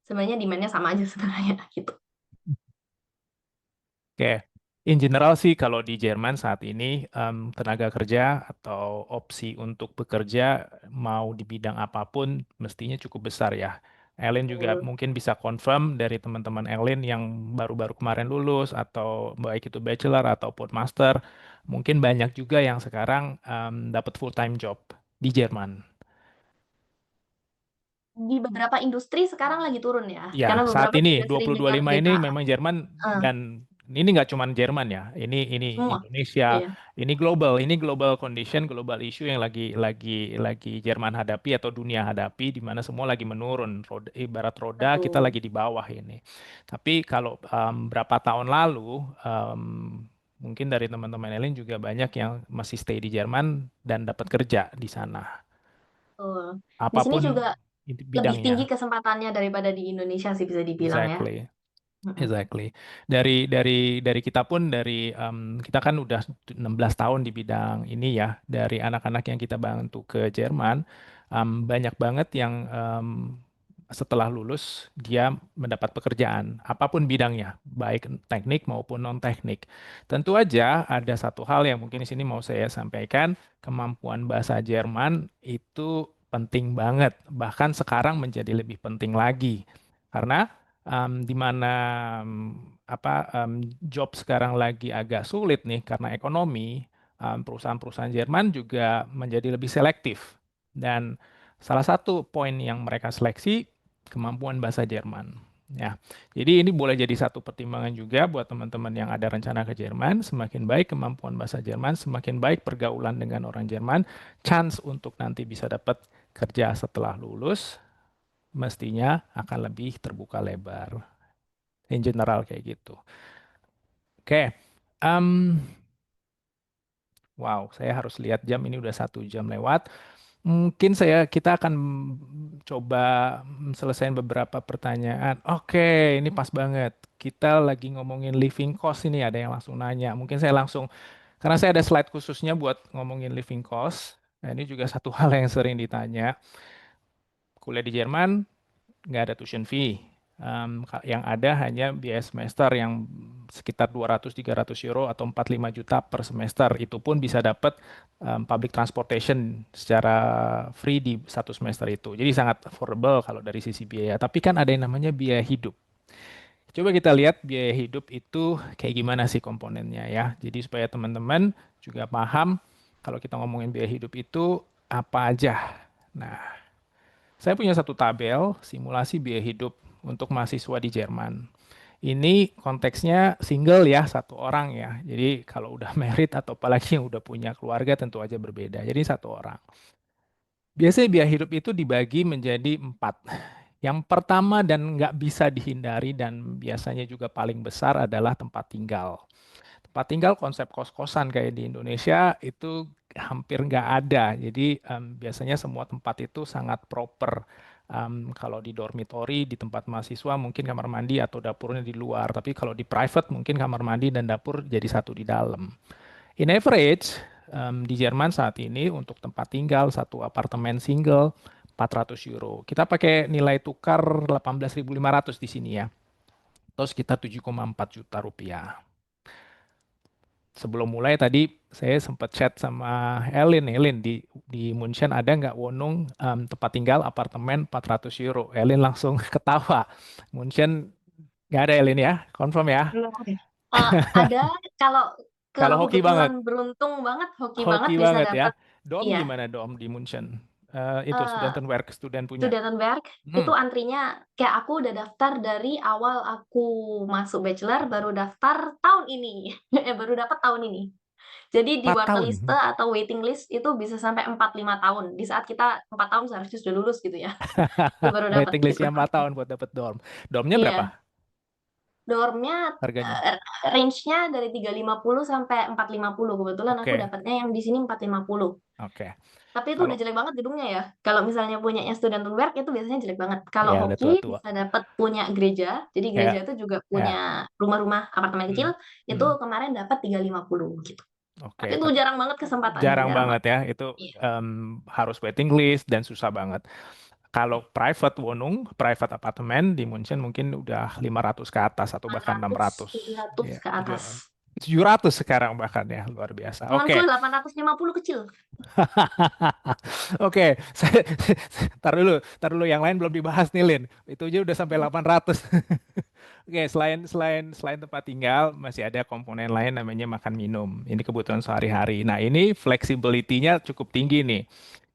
sebenarnya demand-nya sama aja sebenarnya gitu. Oke. In general sih kalau di Jerman saat ini tenaga kerja atau opsi untuk bekerja mau di bidang apapun mestinya cukup besar ya. Ellen juga mungkin bisa confirm dari teman-teman Ellen yang baru-baru kemarin lulus atau baik itu bachelor ataupun master, mungkin banyak juga yang sekarang dapat full time job di Jerman. Di beberapa industri sekarang lagi turun ya. Ya, Karena saat beberapa ini juga sering 2025 dengar ini BK memang Jerman dan ini nggak cuma Jerman ya. Ini semua. Indonesia, Iya, ini global condition, global issue yang lagi Jerman hadapi atau dunia hadapi di mana semua lagi menurun. Ibarat roda kita betul. lagi di bawah ini. Tapi kalau berapa tahun lalu Mungkin dari teman-teman Elin juga banyak yang masih stay di Jerman dan dapat kerja di sana. Betul. Di sini Apapun juga lebih tinggi bidangnya. kesempatannya daripada di Indonesia sih bisa dibilang ya. Exactly. Mm-mm. Exactly. Dari kita pun kita kan udah 16 tahun di bidang ini ya. Dari anak-anak yang kita bantu ke Jerman, banyak banget yang setelah lulus dia mendapat pekerjaan apapun bidangnya, baik teknik maupun non teknik. Tentu aja ada satu hal yang mungkin di sini mau saya sampaikan, kemampuan bahasa Jerman itu penting banget, bahkan sekarang menjadi lebih penting lagi karena di mana job sekarang lagi agak sulit nih karena ekonomi, perusahaan-perusahaan Jerman juga menjadi lebih selektif. Dan salah satu poin yang mereka seleksi kemampuan bahasa Jerman. Ya, jadi ini boleh jadi satu pertimbangan juga buat teman-teman yang ada rencana ke Jerman. Semakin baik kemampuan bahasa Jerman, semakin baik pergaulan dengan orang Jerman, chance untuk nanti bisa dapat kerja setelah lulus mestinya akan lebih terbuka lebar. In general kayak gitu. Oke, wow, saya harus lihat jam ini udah 1 jam lewat. Mungkin kita akan coba selesaiin beberapa pertanyaan. Oke, ini pas banget. Kita lagi ngomongin living cost ini ada yang langsung nanya. Mungkin saya langsung, karena saya ada slide khususnya buat ngomongin living cost. Nah, ini juga satu hal yang sering ditanya. Kuliah di Jerman nggak ada tuition fee. Yang ada hanya biaya semester yang sekitar 200-300 euro atau 4-5 juta per semester. Itu pun bisa dapat public transportation secara free di satu semester itu. Jadi sangat affordable kalau dari sisi biaya. Tapi kan ada yang namanya biaya hidup. Coba kita lihat biaya hidup itu kayak gimana sih komponennya ya. Jadi supaya teman-teman juga paham kalau kita ngomongin biaya hidup itu apa aja. Nah, saya punya satu tabel simulasi biaya hidup untuk mahasiswa di Jerman. Ini konteksnya single ya, satu orang ya. Jadi kalau udah married atau apalagi yang udah punya keluarga tentu aja berbeda. Jadi satu orang. Biasanya biaya hidup itu dibagi menjadi 4. Yang pertama dan nggak bisa dihindari dan biasanya juga paling besar adalah tempat tinggal. Tempat tinggal konsep kos-kosan kayak di Indonesia itu hampir nggak ada. Jadi biasanya semua tempat itu sangat proper. Kalau di dormitory, di tempat mahasiswa mungkin kamar mandi atau dapurnya di luar. Tapi kalau di private mungkin kamar mandi dan dapur jadi satu di dalam. In average, di Jerman saat ini untuk tempat tinggal satu apartemen single 400 euro. Kita pakai nilai tukar 18.500 di sini ya. Atau sekitar 7,4 juta rupiah. Sebelum mulai tadi saya sempat chat sama Elin di München ada nggak Wonung tempat tinggal apartemen 400 euro. Elin langsung ketawa. München nggak ada Elin ya, confirm ya. Belum ada. Ada kalau Kalau hoki banget, kebetulan beruntung banget, hoki banget hoki bisa banget ya. dapat. Dom Iya. gimana dom di München? Itu Eh, Studentenwerk, student punya. Studentenwerk itu antrinya kayak aku udah daftar dari awal aku masuk bachelor, baru daftar tahun ini. Baru dapat tahun ini. Jadi di 4 tahun. waitlist atau waiting list itu bisa sampai 4-5 tahun. Di saat kita 4 tahun seharusnya sudah lulus gitu ya. Itu baru dapat Waiting gitu. listnya 4 tahun buat dapat dorm. Dormnya Iya. berapa Dormnya harganya? range-nya dari 350 sampai 450. Kebetulan aku Oke. dapatnya yang di sini 450. Oke. Tapi itu Kalau udah jelek banget gedungnya ya. Kalau misalnya punyanya Studentenwerk itu biasanya jelek banget. Kalau ya udah hoki tua-tua. bisa dapat punya gereja. Jadi Ya, gereja itu juga ya. punya rumah-rumah apartemen kecil. Itu kemarin dapat 350 gitu. Oke, Tapi itu jarang banget kesempatannya. jarang banget ya. Itu Iya. harus waiting list dan susah banget. Kalau private Wohnung, private apartemen di München mungkin udah 500 ke atas atau bahkan 600. 700 Ya, ke atas. 700 sekarang bahkan ya, luar biasa. Oke. Temanku 850 kecil. Oke, tar dulu yang lain belum dibahas nih Lin. Itu aja udah sampai 800. Oke, selain tempat tinggal masih ada komponen lain namanya makan minum. Ini kebutuhan sehari-hari. Nah, ini flexibility-nya cukup tinggi nih.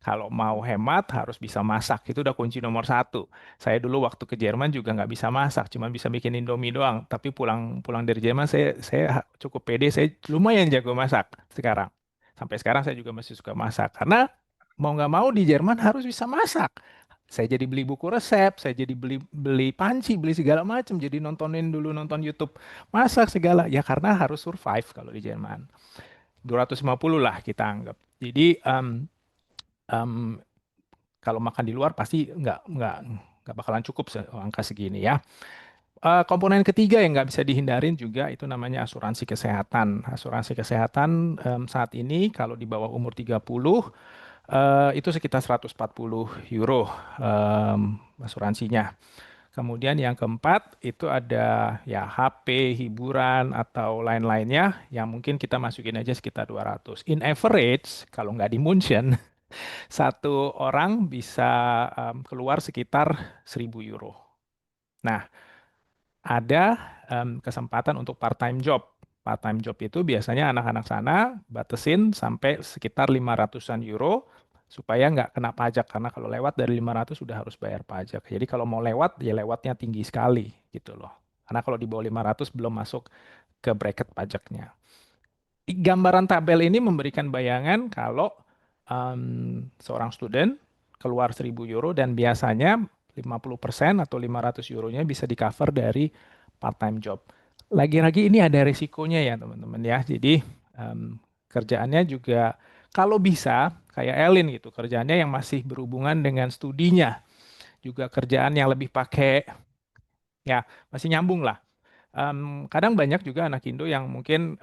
Kalau mau hemat harus bisa masak. Itu udah kunci nomor 1. Saya dulu waktu ke Jerman juga nggak bisa masak, cuma bisa bikin Indomie doang. Tapi pulang dari Jerman saya cukup pede, saya lumayan jago masak sekarang. Sampai sekarang saya juga masih suka masak karena mau nggak mau di Jerman harus bisa masak. Saya jadi beli buku resep, saya jadi beli panci, beli segala macam, jadi nonton YouTube masak segala. Ya karena harus survive kalau di Jerman. 250 lah kita anggap. Jadi em, kalau makan di luar pasti nggak bakalan cukup angka segini ya. Komponen ketiga yang nggak bisa dihindarin juga itu namanya asuransi kesehatan. Asuransi kesehatan saat ini kalau di bawah umur 30 itu sekitar 140 euro asuransinya. Kemudian yang keempat itu ada ya HP, hiburan atau lain-lainnya yang mungkin kita masukin aja sekitar 200. In average kalau nggak di München satu orang bisa keluar sekitar 1.000 euro. Nah, ada kesempatan untuk part-time job. Part-time job itu biasanya anak-anak sana batasin sampai sekitar 500-an euro supaya nggak kena pajak. Karena kalau lewat dari 500 sudah harus bayar pajak. Jadi kalau mau lewat, ya lewatnya tinggi sekali gitu loh. Karena kalau di bawah 500 belum masuk ke bracket pajaknya. Gambaran tabel ini memberikan bayangan kalau seorang student keluar 1.000 euro dan biasanya 50% atau 500 euronya bisa di cover dari part-time job. Lagi-lagi ini ada risikonya ya teman-teman ya. Jadi kerjaannya juga kalau bisa kayak Elin gitu, kerjaannya yang masih berhubungan dengan studinya. Juga kerjaan yang lebih pakai ya masih nyambung lah. Kadang banyak juga anak Indo yang mungkin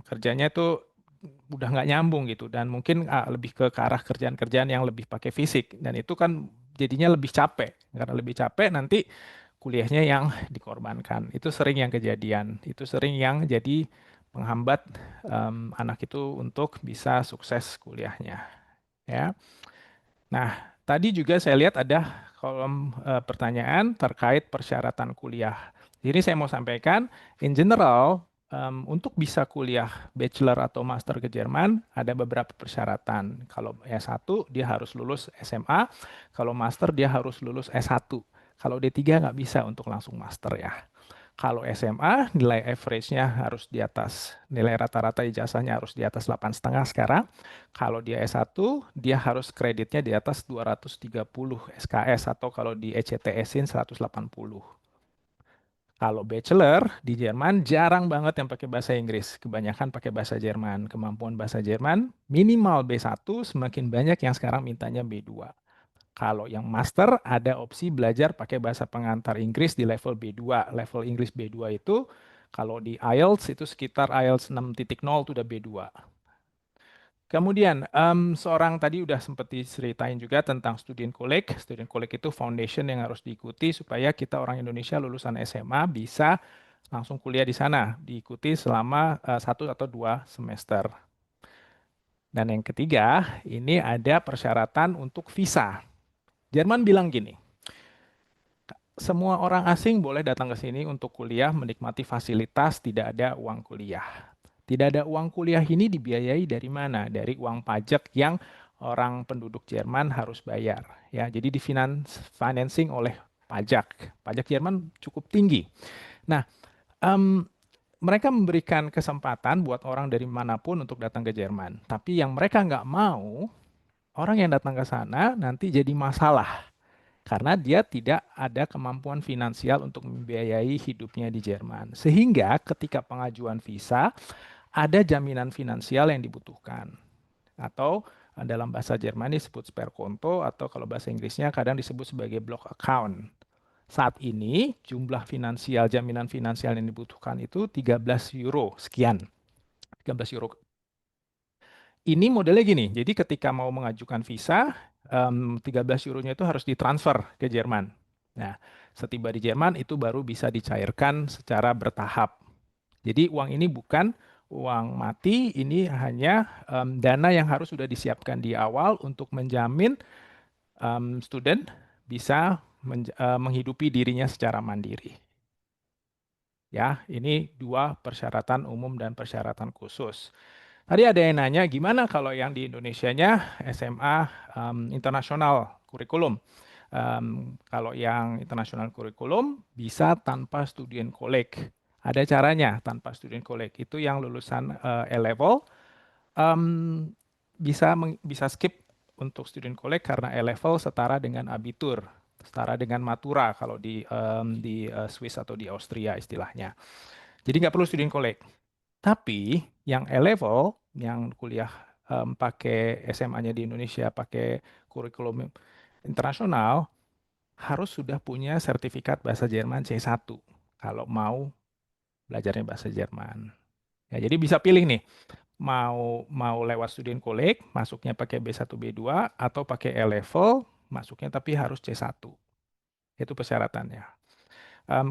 kerjanya itu udah nggak nyambung gitu dan mungkin lebih ke arah kerjaan-kerjaan yang lebih pakai fisik dan itu kan jadinya lebih capek karena lebih capek nanti kuliahnya yang dikorbankan itu sering yang kejadian itu sering yang jadi penghambat anak itu untuk bisa sukses kuliahnya ya. Nah, tadi juga saya lihat ada kolom pertanyaan terkait persyaratan kuliah. Jadi saya mau sampaikan, in general, untuk bisa kuliah bachelor atau master ke Jerman, ada beberapa persyaratan. Kalau S1, dia harus lulus SMA. Kalau master, dia harus lulus S1. Kalau D3 nggak bisa untuk langsung master ya. Kalau SMA, nilai average-nya harus di atas, nilai rata-rata ijazahnya harus di atas 8,5 sekarang. Kalau dia S1, dia harus kreditnya di atas 230 SKS atau kalau di ECTS-in 180. Kalau bachelor di Jerman jarang banget yang pakai bahasa Inggris, kebanyakan pakai bahasa Jerman. Kemampuan bahasa Jerman minimal B1, semakin banyak yang sekarang mintanya B2. Kalau yang master ada opsi belajar pakai bahasa pengantar Inggris di level B2. Level Inggris B2 itu kalau di IELTS itu sekitar IELTS 6.0 itu udah B2. Kemudian seorang tadi udah sempat diceritain juga tentang student college. Student college itu foundation yang harus diikuti supaya kita orang Indonesia lulusan SMA bisa langsung kuliah di sana, diikuti selama 1 atau 2 semester. Dan yang ketiga, ini ada persyaratan untuk visa. Jerman bilang gini, semua orang asing boleh datang ke sini untuk kuliah, menikmati fasilitas, tidak ada uang kuliah. Tidak ada uang kuliah ini dibiayai dari mana? Dari uang pajak yang orang penduduk Jerman harus bayar. Ya, jadi financing oleh pajak. Pajak Jerman cukup tinggi. Nah, mereka memberikan kesempatan buat orang dari manapun untuk datang ke Jerman. Tapi yang mereka nggak mau, orang yang datang ke sana nanti jadi masalah karena dia tidak ada kemampuan finansial untuk membiayai hidupnya di Jerman. Sehingga ketika pengajuan visa, ada jaminan finansial yang dibutuhkan. Atau dalam bahasa Jerman disebut Sparkonto, atau kalau bahasa Inggrisnya kadang disebut sebagai block account. Saat ini jumlah finansial, jaminan finansial yang dibutuhkan itu 13 euro sekian. 13 euro. Ini modelnya gini, jadi ketika mau mengajukan visa, 13 euronya itu harus ditransfer ke Jerman. Nah, setiba di Jerman itu baru bisa dicairkan secara bertahap. Jadi uang ini bukan uang mati, ini hanya dana yang harus sudah disiapkan di awal untuk menjamin student bisa menghidupi dirinya secara mandiri. Ya, ini 2 persyaratan umum dan persyaratan khusus. Tadi ada yang nanya, gimana kalau yang di Indonesianya SMA internasional kurikulum? Kalau yang internasional kurikulum bisa tanpa student college. Ada caranya tanpa student college. Itu yang lulusan A-level bisa skip untuk student college karena A-level setara dengan Abitur, setara dengan Matura kalau di Swiss atau di Austria istilahnya. Jadi nggak perlu student college. Tapi yang A-level, yang kuliah pakai SMA-nya di Indonesia, pakai kurikulum internasional, harus sudah punya sertifikat bahasa Jerman C1 kalau mau belajarnya bahasa Jerman. Ya, jadi bisa pilih nih, mau lewat student college, masuknya pakai B1, B2, atau pakai A-level, masuknya tapi harus C1. Itu persyaratannya.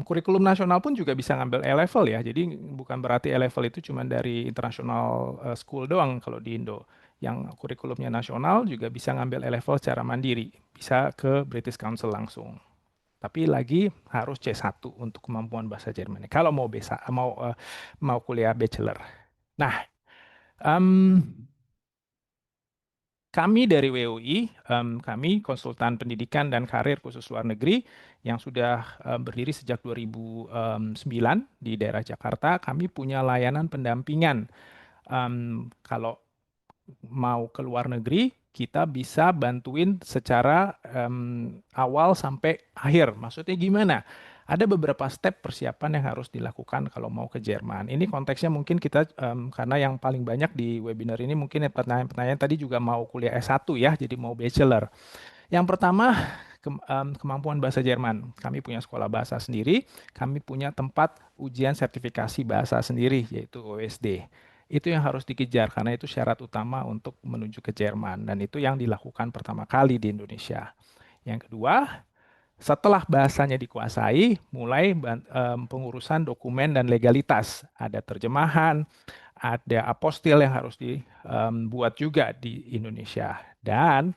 Kurikulum nasional pun juga bisa ngambil A-level ya, jadi bukan berarti A-level itu cuma dari international school doang kalau di Indo. Yang kurikulumnya nasional juga bisa ngambil A-level secara mandiri, bisa ke British Council langsung. Tapi lagi harus C1 untuk kemampuan bahasa Jerman. Kalau mau kuliah bachelor. Nah, kami dari WUI, kami konsultan pendidikan dan karir khusus luar negeri yang sudah berdiri sejak 2009 di daerah Jakarta. Kami punya layanan pendampingan. Kalau mau ke luar negeri, kita bisa bantuin secara awal sampai akhir. Maksudnya gimana? Ada beberapa step persiapan yang harus dilakukan kalau mau ke Jerman. Ini konteksnya mungkin kita, karena yang paling banyak di webinar ini mungkin pertanyaan-pertanyaan tadi juga mau kuliah S1 ya, jadi mau bachelor. Yang pertama, kemampuan bahasa Jerman. Kami punya sekolah bahasa sendiri, kami punya tempat ujian sertifikasi bahasa sendiri, yaitu OSD. Itu yang harus dikejar karena itu syarat utama untuk menuju ke Jerman dan itu yang dilakukan pertama kali di Indonesia. Yang kedua, setelah bahasanya dikuasai, mulai pengurusan dokumen dan legalitas. Ada terjemahan, ada apostil yang harus dibuat juga di Indonesia. Dan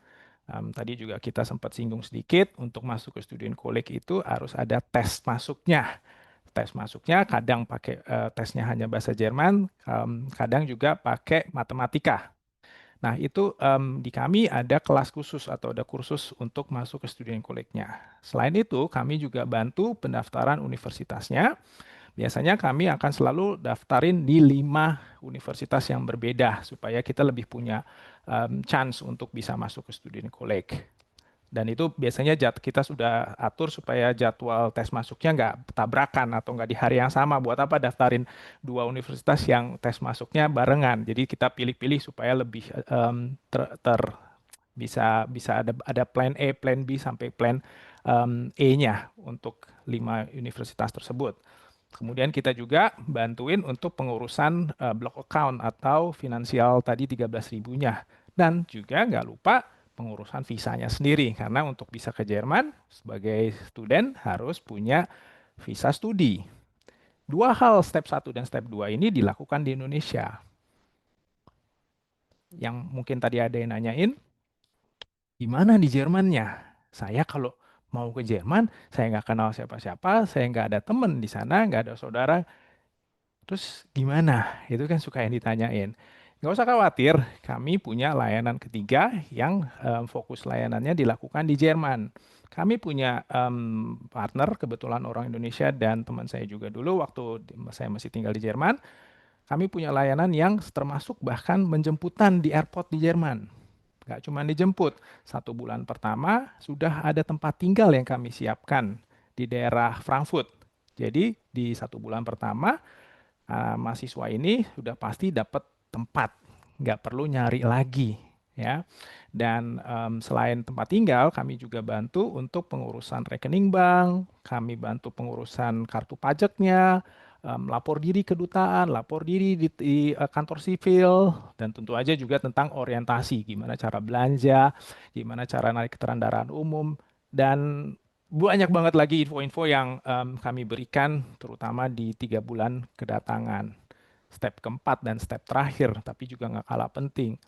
tadi juga kita sempat singgung sedikit, untuk masuk ke student college itu harus ada tes masuknya. Tes masuknya kadang pakai tesnya hanya bahasa Jerman, kadang juga pakai matematika. Nah, itu di kami ada kelas khusus atau ada kursus untuk masuk ke student college-nya. Selain itu, kami juga bantu pendaftaran universitasnya. Biasanya kami akan selalu daftarin di 5 universitas yang berbeda supaya kita lebih punya chance untuk bisa masuk ke student college. Dan itu biasanya kita sudah atur supaya jadwal tes masuknya nggak tabrakan atau nggak di hari yang sama. Buat apa daftarin 2 universitas yang tes masuknya barengan. Jadi kita pilih-pilih supaya lebih bisa ada plan A, plan B sampai plan E-nya untuk 5 universitas tersebut. Kemudian kita juga bantuin untuk pengurusan block account atau finansial tadi 13.000-nya. Dan juga nggak lupa pengurusan visanya sendiri. Karena untuk bisa ke Jerman sebagai student harus punya visa studi. 2 hal, step 1 dan step 2 ini dilakukan di Indonesia. Yang mungkin tadi ada yang nanyain, gimana di Jermannya? Saya kalau mau ke Jerman, saya nggak kenal siapa-siapa, saya nggak ada teman di sana, nggak ada saudara. Terus gimana? Itu kan suka yang ditanyain. Nggak usah khawatir, kami punya layanan ketiga yang fokus layanannya dilakukan di Jerman. Kami punya partner, kebetulan orang Indonesia dan teman saya juga dulu waktu saya masih tinggal di Jerman. Kami punya layanan yang termasuk bahkan menjemputan di airport di Jerman. Nggak cuma dijemput, 1 bulan pertama sudah ada tempat tinggal yang kami siapkan di daerah Frankfurt. Jadi di 1 bulan pertama, mahasiswa ini sudah pasti dapat tempat, nggak perlu nyari lagi ya. Dan selain tempat tinggal, kami juga bantu untuk pengurusan rekening bank, kami bantu pengurusan kartu pajaknya, lapor diri kedutaan, lapor diri di kantor sipil, dan tentu aja juga tentang orientasi, gimana cara belanja, gimana cara naik kendaraan umum, dan banyak banget lagi info-info yang kami berikan, terutama di 3 bulan kedatangan. Step keempat dan step terakhir, tapi juga nggak kalah penting.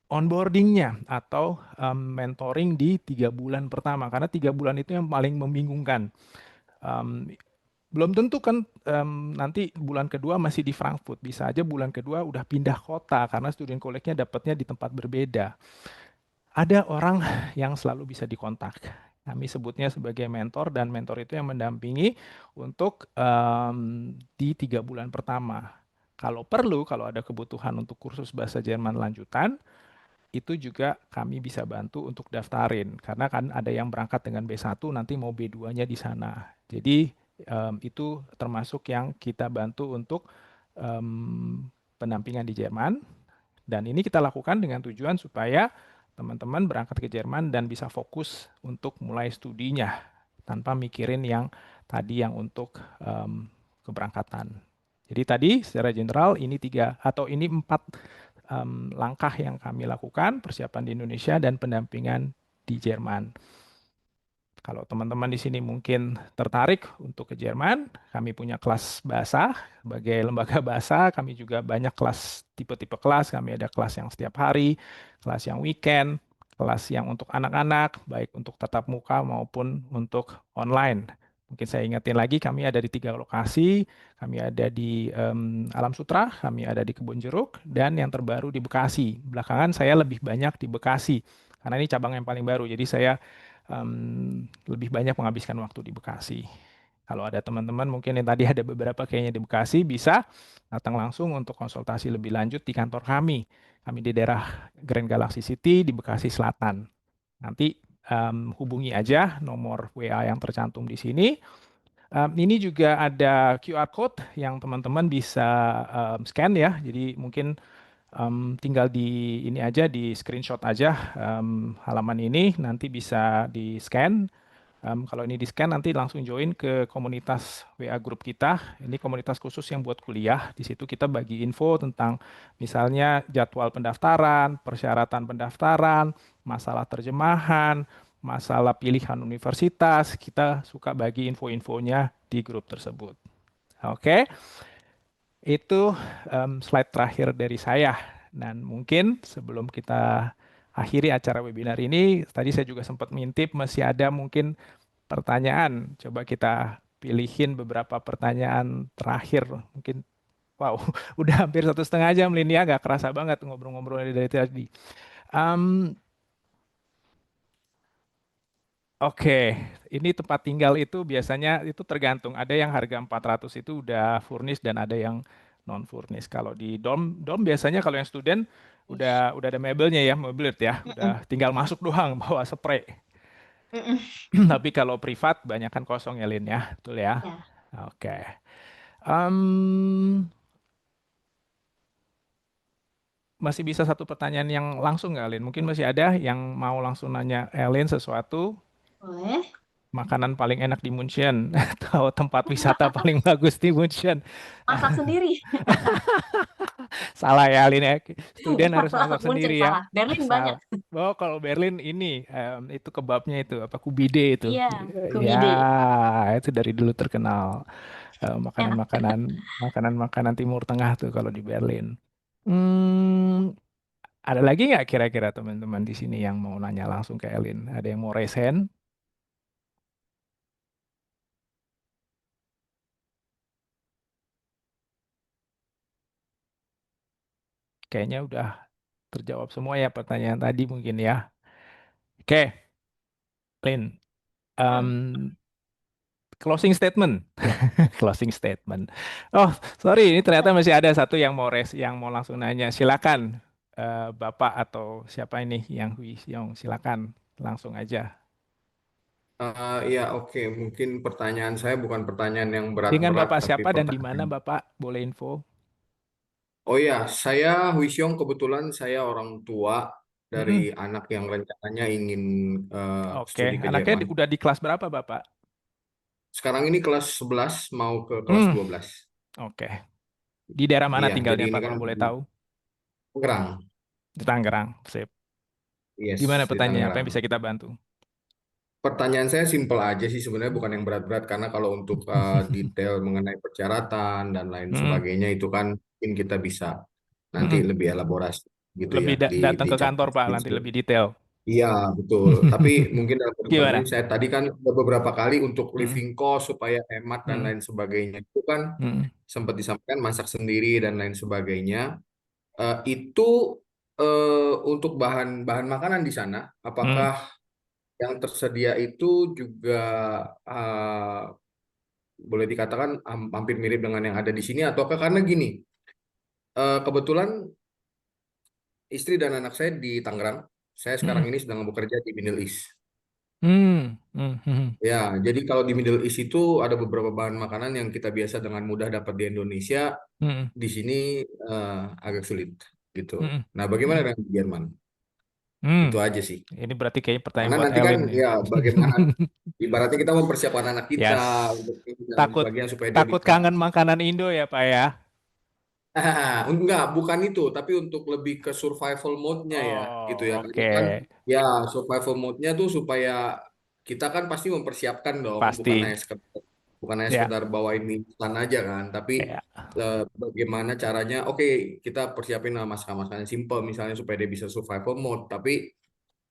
Onboardingnya atau mentoring di 3 bulan pertama, karena 3 bulan itu yang paling membingungkan. Belum tentu kan nanti bulan kedua masih di Frankfurt, bisa aja bulan kedua udah pindah kota karena student college-nya dapatnya di tempat berbeda. Ada orang yang selalu bisa dikontak. Kami sebutnya sebagai mentor, dan mentor itu yang mendampingi untuk di 3 bulan pertama. Kalau perlu, kalau ada kebutuhan untuk kursus bahasa Jerman lanjutan, itu juga kami bisa bantu untuk daftarin. Karena kan ada yang berangkat dengan B1 nanti mau B2-nya di sana. Jadi itu termasuk yang kita bantu untuk pendampingan di Jerman. Dan ini kita lakukan dengan tujuan supaya teman-teman berangkat ke Jerman dan bisa fokus untuk mulai studinya tanpa mikirin yang tadi yang untuk keberangkatan. Jadi tadi secara general ini 4 langkah yang kami lakukan, persiapan di Indonesia dan pendampingan di Jerman. Kalau teman-teman di sini mungkin tertarik untuk ke Jerman, kami punya kelas bahasa. Sebagai lembaga bahasa, kami juga banyak kelas, tipe-tipe kelas. Kami ada kelas yang setiap hari, kelas yang weekend, kelas yang untuk anak-anak, baik untuk tatap muka maupun untuk online. Mungkin saya ingatin lagi, kami ada di 3 lokasi. Kami ada di Alam Sutra, kami ada di Kebun Jeruk, dan yang terbaru di Bekasi. Belakangan saya lebih banyak di Bekasi, karena ini cabang yang paling baru. Jadi saya lebih banyak menghabiskan waktu di Bekasi. Kalau ada teman-teman mungkin yang tadi ada beberapa kayaknya di Bekasi, bisa datang langsung untuk konsultasi lebih lanjut di kantor kami. Kami di daerah Grand Galaxy City di Bekasi Selatan. Nanti hubungi aja nomor WA yang tercantum di sini. Ini juga ada QR code yang teman-teman bisa scan ya. Jadi mungkin tinggal di ini aja, di screenshot aja halaman ini, nanti bisa di scan. Kalau ini di scan nanti langsung join ke komunitas WA grup kita. Ini komunitas khusus yang buat kuliah. Di situ kita bagi info tentang misalnya jadwal pendaftaran, persyaratan pendaftaran, masalah terjemahan, masalah pilihan universitas. Kita suka bagi info-infonya di grup tersebut. Oke. Itu slide terakhir dari saya. Dan mungkin sebelum kita akhiri acara webinar ini, tadi saya juga sempat mengintip masih ada mungkin pertanyaan. Coba kita pilihin beberapa pertanyaan terakhir. Mungkin, wow, udah hampir 1,5 jam, Linia, gak kerasa banget ngobrol-ngobrol dari tadi. Oke, ini tempat tinggal itu biasanya itu tergantung. Ada yang harga 400 itu udah furnish dan ada yang non furnish. Kalau di dorm biasanya kalau yang student udah ada mebelnya ya, mobilet ya. Udah tinggal masuk doang bawa spray. Tapi kalau privat banyak kan kosong ya, Lin ya. Betul ya? Ya. Oke. Masih bisa satu pertanyaan yang langsung nggak, Lin? Mungkin masih ada yang mau langsung nanya Elin sesuatu. Boleh. Makanan paling enak di München atau tempat wisata paling bagus di München. Masak sendiri. Salah ya, Lin ya. Student harus Salah, masak Munchen sendiri ya. salah. Berlin banyak. Salah. Oh, kalau Berlin ini itu kebabnya itu apa kubide itu. Iya, Ya, kubide. itu dari dulu terkenal makanan Timur Tengah tuh kalau di Berlin. Ada lagi nggak kira-kira teman-teman di sini yang mau nanya langsung ke Elin? Ada yang mau raise hand? Kayaknya udah terjawab semua ya pertanyaan tadi mungkin ya. Oke, Lin. Closing statement. Closing statement. Oh, sorry, ini ternyata masih ada satu yang mau yang mau langsung nanya. Silakan, Bapak atau siapa ini yang silakan langsung aja. Ya, oke. Mungkin pertanyaan saya bukan pertanyaan yang Dengan berat-berat, Bapak tapi siapa dan di mana pertanyaan. Bapak boleh info? Oh ya, saya Wisyong, kebetulan saya orang tua dari Mm-mm. anak yang rencananya ingin Oke, studi ke anaknya Jerman. udah di kelas berapa, Bapak? Sekarang ini kelas 11 mau ke kelas 12. Oke. Di daerah mana Iya, jadi tinggalnya, ini Pak, kan kalau boleh di tahu? Tangerang. Di Tangerang. Sip. Gimana Yes, di pertanyaannya? Apa Tangerang. yang bisa kita bantu? Pertanyaan saya simpel aja sih, sebenarnya bukan yang berat-berat, karena kalau untuk detail mengenai persyaratan dan lain Mm-mm. sebagainya itu kan mungkin kita bisa nanti Mm-mm. lebih elaborasi gitu Lebih ya datang di ke kantor, chapter Pak, nanti tersebut. lebih detail. Iya, betul. Tapi mungkin dalam kesempatan ini Gimana? saya tadi kan beberapa kali untuk Mm-mm. living cost supaya hemat dan Mm-mm. lain sebagainya itu kan Mm-mm. sempat disampaikan masak sendiri dan lain sebagainya. Itu untuk bahan-bahan makanan di sana, Mm. apakah yang tersedia itu juga eh, boleh dikatakan hampir mirip dengan yang ada di sini, ataukah karena gini, kebetulan istri dan anak saya di Tangerang. Saya sekarang ini sedang bekerja di Middle East. Ya, jadi kalau di Middle East itu ada beberapa bahan makanan yang kita biasa dengan mudah dapat di Indonesia, di sini agak sulit gitu. Nah, bagaimana dengan di Jerman? Itu aja sih. Ini berarti kayaknya pertanyaan Karena buat nanti kan Elin nih. ya bagaimana ibaratnya kita mempersiapkan anak kita Yes. untuk ini dan Takut sebagainya supaya dia takut bisa. kangen makanan Indo ya, Pak ya? Enggak, bukan itu, tapi untuk lebih ke survival mode-nya ya, gitu ya. Oh, Karena kan oke. ya survival mode-nya tuh supaya kita kan pasti mempersiapkan dong, Pasti. bukan hanya Ya, sekedar bawain mie instan aja kan, tapi ya. bagaimana caranya? Oke, kita persiapin masakan-masakan yang simple misalnya supaya dia bisa survival mode, tapi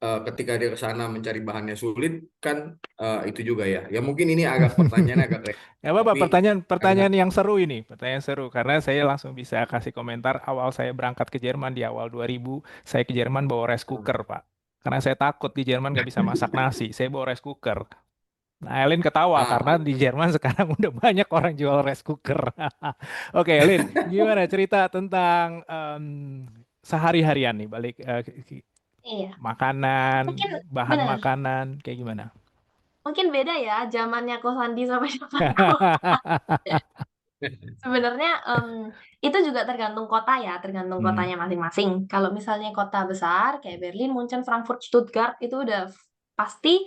ketika dia ke sana mencari bahannya sulit kan itu juga ya. Ya mungkin ini pertanyaannya agak repot, Ya apa tapi karena pertanyaan yang seru ini, pertanyaan seru karena saya langsung bisa kasih komentar awal saya berangkat ke Jerman di awal 2000, saya ke Jerman bawa rice cooker, Pak. Karena saya takut di Jerman nggak bisa masak nasi, saya bawa rice cooker. Nah, Elin ketawa karena di Jerman sekarang udah banyak orang jual rice cooker. Oke, Elin, gimana cerita tentang sehari-harian nih, balik Iya, makanan, mungkin bahan benar. makanan, kayak gimana? Mungkin beda ya zamannya Kosandi sama zamanku. Sebenarnya itu juga tergantung kota ya, tergantung kotanya masing-masing. Kalau misalnya kota besar kayak Berlin, Munchen, Frankfurt, Stuttgart itu udah pasti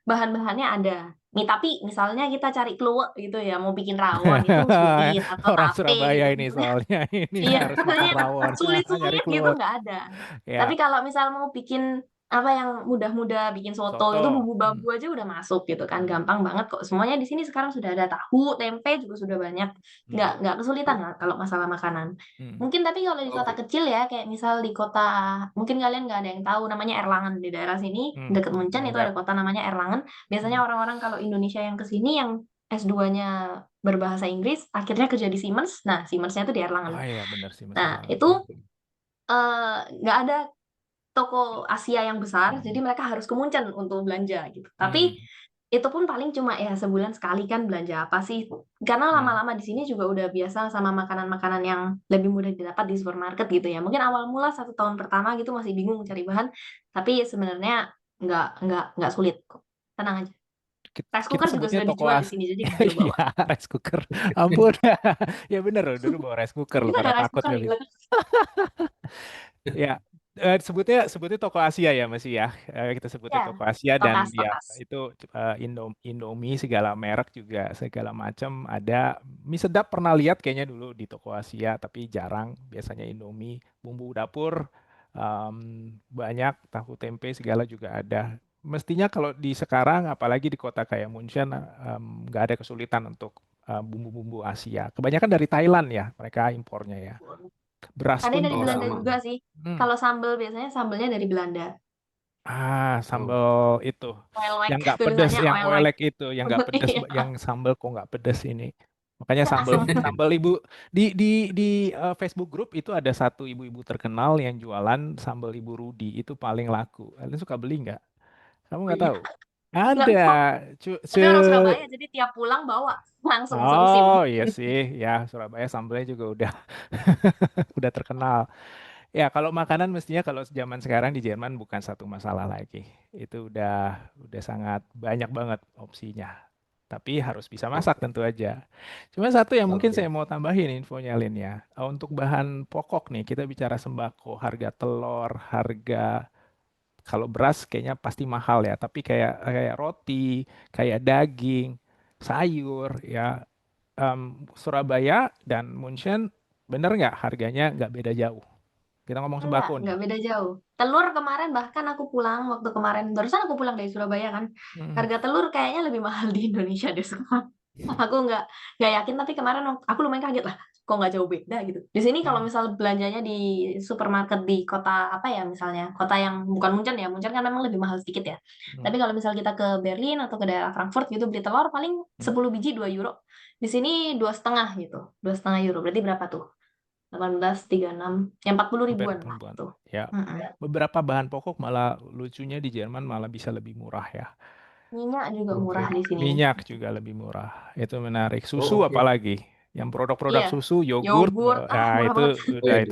bahan-bahannya ada. Nih, tapi misalnya kita cari kluwek gitu ya, mau bikin rawon itu sulit atau Orang tape Surabaya gitu. ini soalnya ini Iya, harus makan rawon, nyari sulit-sulit gitu keluar. nggak ada. Ya, Tapi kalau misal mau bikin apa yang mudah-mudah, bikin soto itu soto. bumbu bambu aja udah masuk gitu kan, gampang banget kok. Semuanya di sini sekarang sudah ada tahu, tempe juga sudah banyak, nggak kesulitan lah kalau masalah makanan. Mungkin tapi kalau di kota Oke. kecil ya, kayak misal di kota, mungkin kalian nggak ada yang tahu namanya Erlangen di daerah sini, deket Munchen itu ada Enggak. kota namanya Erlangen. Biasanya orang-orang kalau Indonesia yang kesini yang S2-nya berbahasa Inggris, akhirnya kerja di Siemens. Nah, Siemens-nya itu di Erlangen. Oh iya benar sih Mas Nah, Erlang. itu nggak ada toko Asia yang besar, jadi mereka harus ke Munchen untuk belanja gitu. Tapi itu pun paling cuma ya sebulan sekali kan belanja apa sih? Karena lama-lama di sini juga udah biasa sama makanan-makanan yang lebih mudah didapat di supermarket gitu ya. Mungkin awal mula 1 tahun pertama gitu masih bingung cari bahan, tapi sebenarnya nggak sulit kok. Tenang aja. Rice Kita cooker juga sebutnya sudah toko dijual di As. sini, jadi tinggal bawa. Iya, rice cooker. Ampun. Ya bener loh, dulu bawa rice cooker loh Kita ada karena rice takut cooker nggak di bisa. belakang. Ya, sebutnya toko Asia ya masih ya. Kita sebutnya Ya, toko Asia dan ya tokas. itu Indomie segala merek juga segala macam ada. Mie sedap pernah lihat kayaknya dulu di toko Asia tapi jarang. Biasanya Indomie, bumbu dapur banyak, tahu tempe segala juga ada. Mestinya kalau di sekarang apalagi di kota kayak Munchen nggak ada kesulitan untuk bumbu-bumbu Asia. Kebanyakan dari Thailand ya mereka impornya ya. Beras Ada pun dari Oh, juga. Belanda sama. juga sih. Kalau sambel biasanya sambelnya dari Belanda. Sambal itu Oelwek, yang nggak pedes, tulisannya yang oelwek. oelek itu, yang nggak pedes, Iya, yang sambal kok nggak pedes ini. Makanya sambal asam. sambal ibu di Facebook grup itu ada satu ibu-ibu terkenal yang jualan sambal Ibu Rudi itu paling laku. Kalian suka beli nggak? Kamu Oh nggak iya, tahu? nggak Ada. tahu. Cu- Tapi orang se- Surabaya jadi tiap pulang bawa langsung semusim. Oh iya sih, ya Surabaya sambalnya juga udah udah terkenal. Ya, kalau makanan mestinya kalau zaman sekarang di Jerman bukan satu masalah lagi. Itu udah sangat banyak banget opsinya. Tapi harus bisa masak Oke. tentu aja. Cuma satu yang mungkin saya Oke. mau tambahin infonya Lin ya. Untuk bahan pokok nih, kita bicara sembako, harga telur, harga kalau beras kayaknya pasti mahal ya. Tapi kayak kayak roti, kayak daging, sayur ya. Surabaya dan Munchen bener nggak harganya nggak beda jauh? Kita ngomong sembako nih. Enggak beda jauh. Telur kemarin bahkan aku pulang, waktu kemarin, barusan aku pulang dari Surabaya kan. Harga telur kayaknya lebih mahal di Indonesia deh sekarang. Aku nggak yakin, tapi kemarin aku lumayan kaget lah. Kok nggak jauh beda gitu. Di sini kalau misal belanjanya di supermarket di kota apa ya misalnya, kota yang bukan Munchen ya, Munchen kan memang lebih mahal sedikit ya. Tapi kalau misal kita ke Berlin atau ke daerah Frankfurt gitu beli telur paling 10 biji 2 euro. Di sini 2,5 gitu, 2,5 euro. Berarti berapa tuh? 18,36, yang 40 Hampir ribuan lah perempuan. tuh. Ya, beberapa bahan pokok malah lucunya di Jerman malah bisa lebih murah ya. Minyak juga Oke. murah di sini. Minyak juga lebih murah. Itu menarik. Oh, Susu oke. apalagi. Yang produk-produk Iya, susu, yogurt, yogurt, nah murah itu banget. Oh udah iya,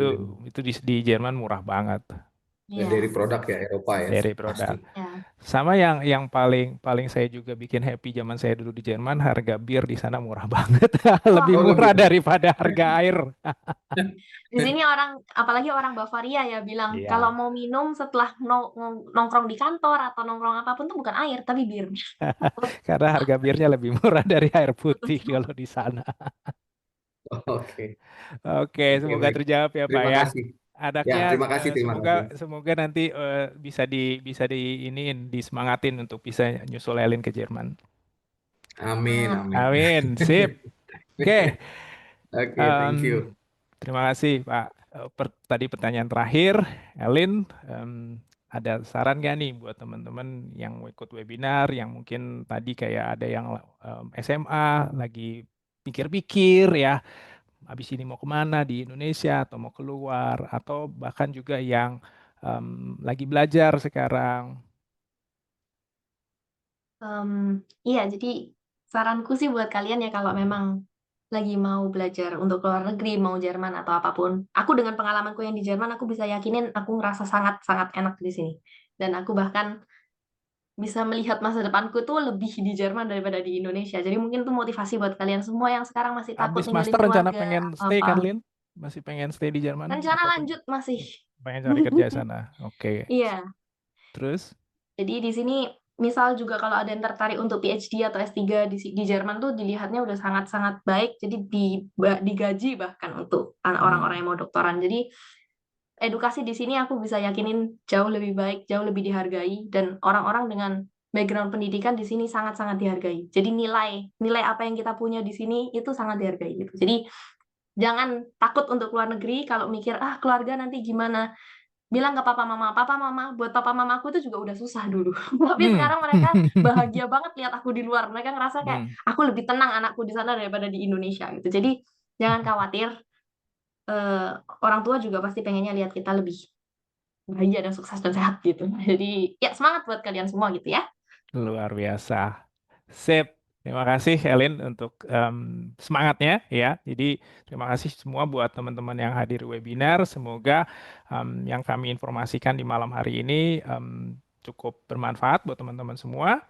itu di Jerman murah banget ya, Iya, dari produk ya Eropa ya dari pasti. produk. ya. Sama yang paling saya juga bikin happy zaman saya dulu di Jerman, harga bir di sana murah banget. Wah, Lebih Oh murah lebih. daripada harga air. di sini orang, apalagi orang Bavaria ya bilang kalau Iya, mau minum setelah nongkrong di kantor atau nongkrong apapun tuh bukan air tapi bir. karena harga birnya lebih murah dari air putih kalau di sana. Oke, Oke, oke semoga baik. terjawab ya Pak Terima ya. kasih. Ya, Anaknya terima kasih, terima semoga kasih. semoga nanti bisa di iniin, disemangatin untuk bisa nyusul Elin ke Jerman. Amin, Nah, amin. Amin, sip. Oke, Oke, thank em, you. terima kasih Pak. Tadi pertanyaan terakhir, Elin, ada saran nggak nih buat teman-teman yang mau ikut webinar, yang mungkin tadi kayak ada yang SMA lagi pikir-pikir ya, habis ini mau kemana di Indonesia atau mau keluar, atau bahkan juga yang lagi belajar sekarang. iya, jadi saranku sih buat kalian ya kalau memang lagi mau belajar untuk luar negeri, mau Jerman atau apapun. Aku dengan pengalamanku yang di Jerman, aku bisa yakinin aku ngerasa sangat-sangat enak di sini. Dan aku bahkan bisa melihat masa depanku tuh lebih di Jerman daripada di Indonesia. Jadi mungkin tuh motivasi buat kalian semua yang sekarang masih takut Habis ninggalin master rencana keluarga pengen atau stay kan, apa. Lin? Masih pengen stay di Jerman Rencana ataupun lanjut masih. pengen cari kerja di sana? Oke. Iya. Terus? Jadi di sini misal juga kalau ada yang tertarik untuk PhD atau S3 di Jerman tuh dilihatnya udah sangat-sangat baik. Jadi digaji bahkan untuk orang-orang Hmm. yang mau doktoran. Jadi edukasi di sini aku bisa yakinin jauh lebih baik, jauh lebih dihargai, dan orang-orang dengan background pendidikan di sini sangat-sangat dihargai. Jadi nilai apa yang kita punya di sini itu sangat dihargai gitu. Jadi jangan takut untuk keluar negeri kalau mikir keluarga nanti gimana. Bilang ke papa mama, buat papa mamaku itu juga udah susah dulu. Tapi Hmm. sekarang mereka bahagia banget lihat aku di luar. Mereka ngerasa kayak Hmm. aku lebih tenang anakku di sana daripada di Indonesia gitu. Jadi jangan khawatir. Orang tua juga pasti pengennya lihat kita lebih bahagia dan sukses dan sehat gitu. Jadi ya semangat buat kalian semua gitu ya. Luar biasa. Sip. Terima kasih Elin untuk semangatnya ya. Jadi terima kasih semua buat teman-teman yang hadir webinar. Semoga yang kami informasikan di malam hari ini cukup bermanfaat buat teman-teman semua.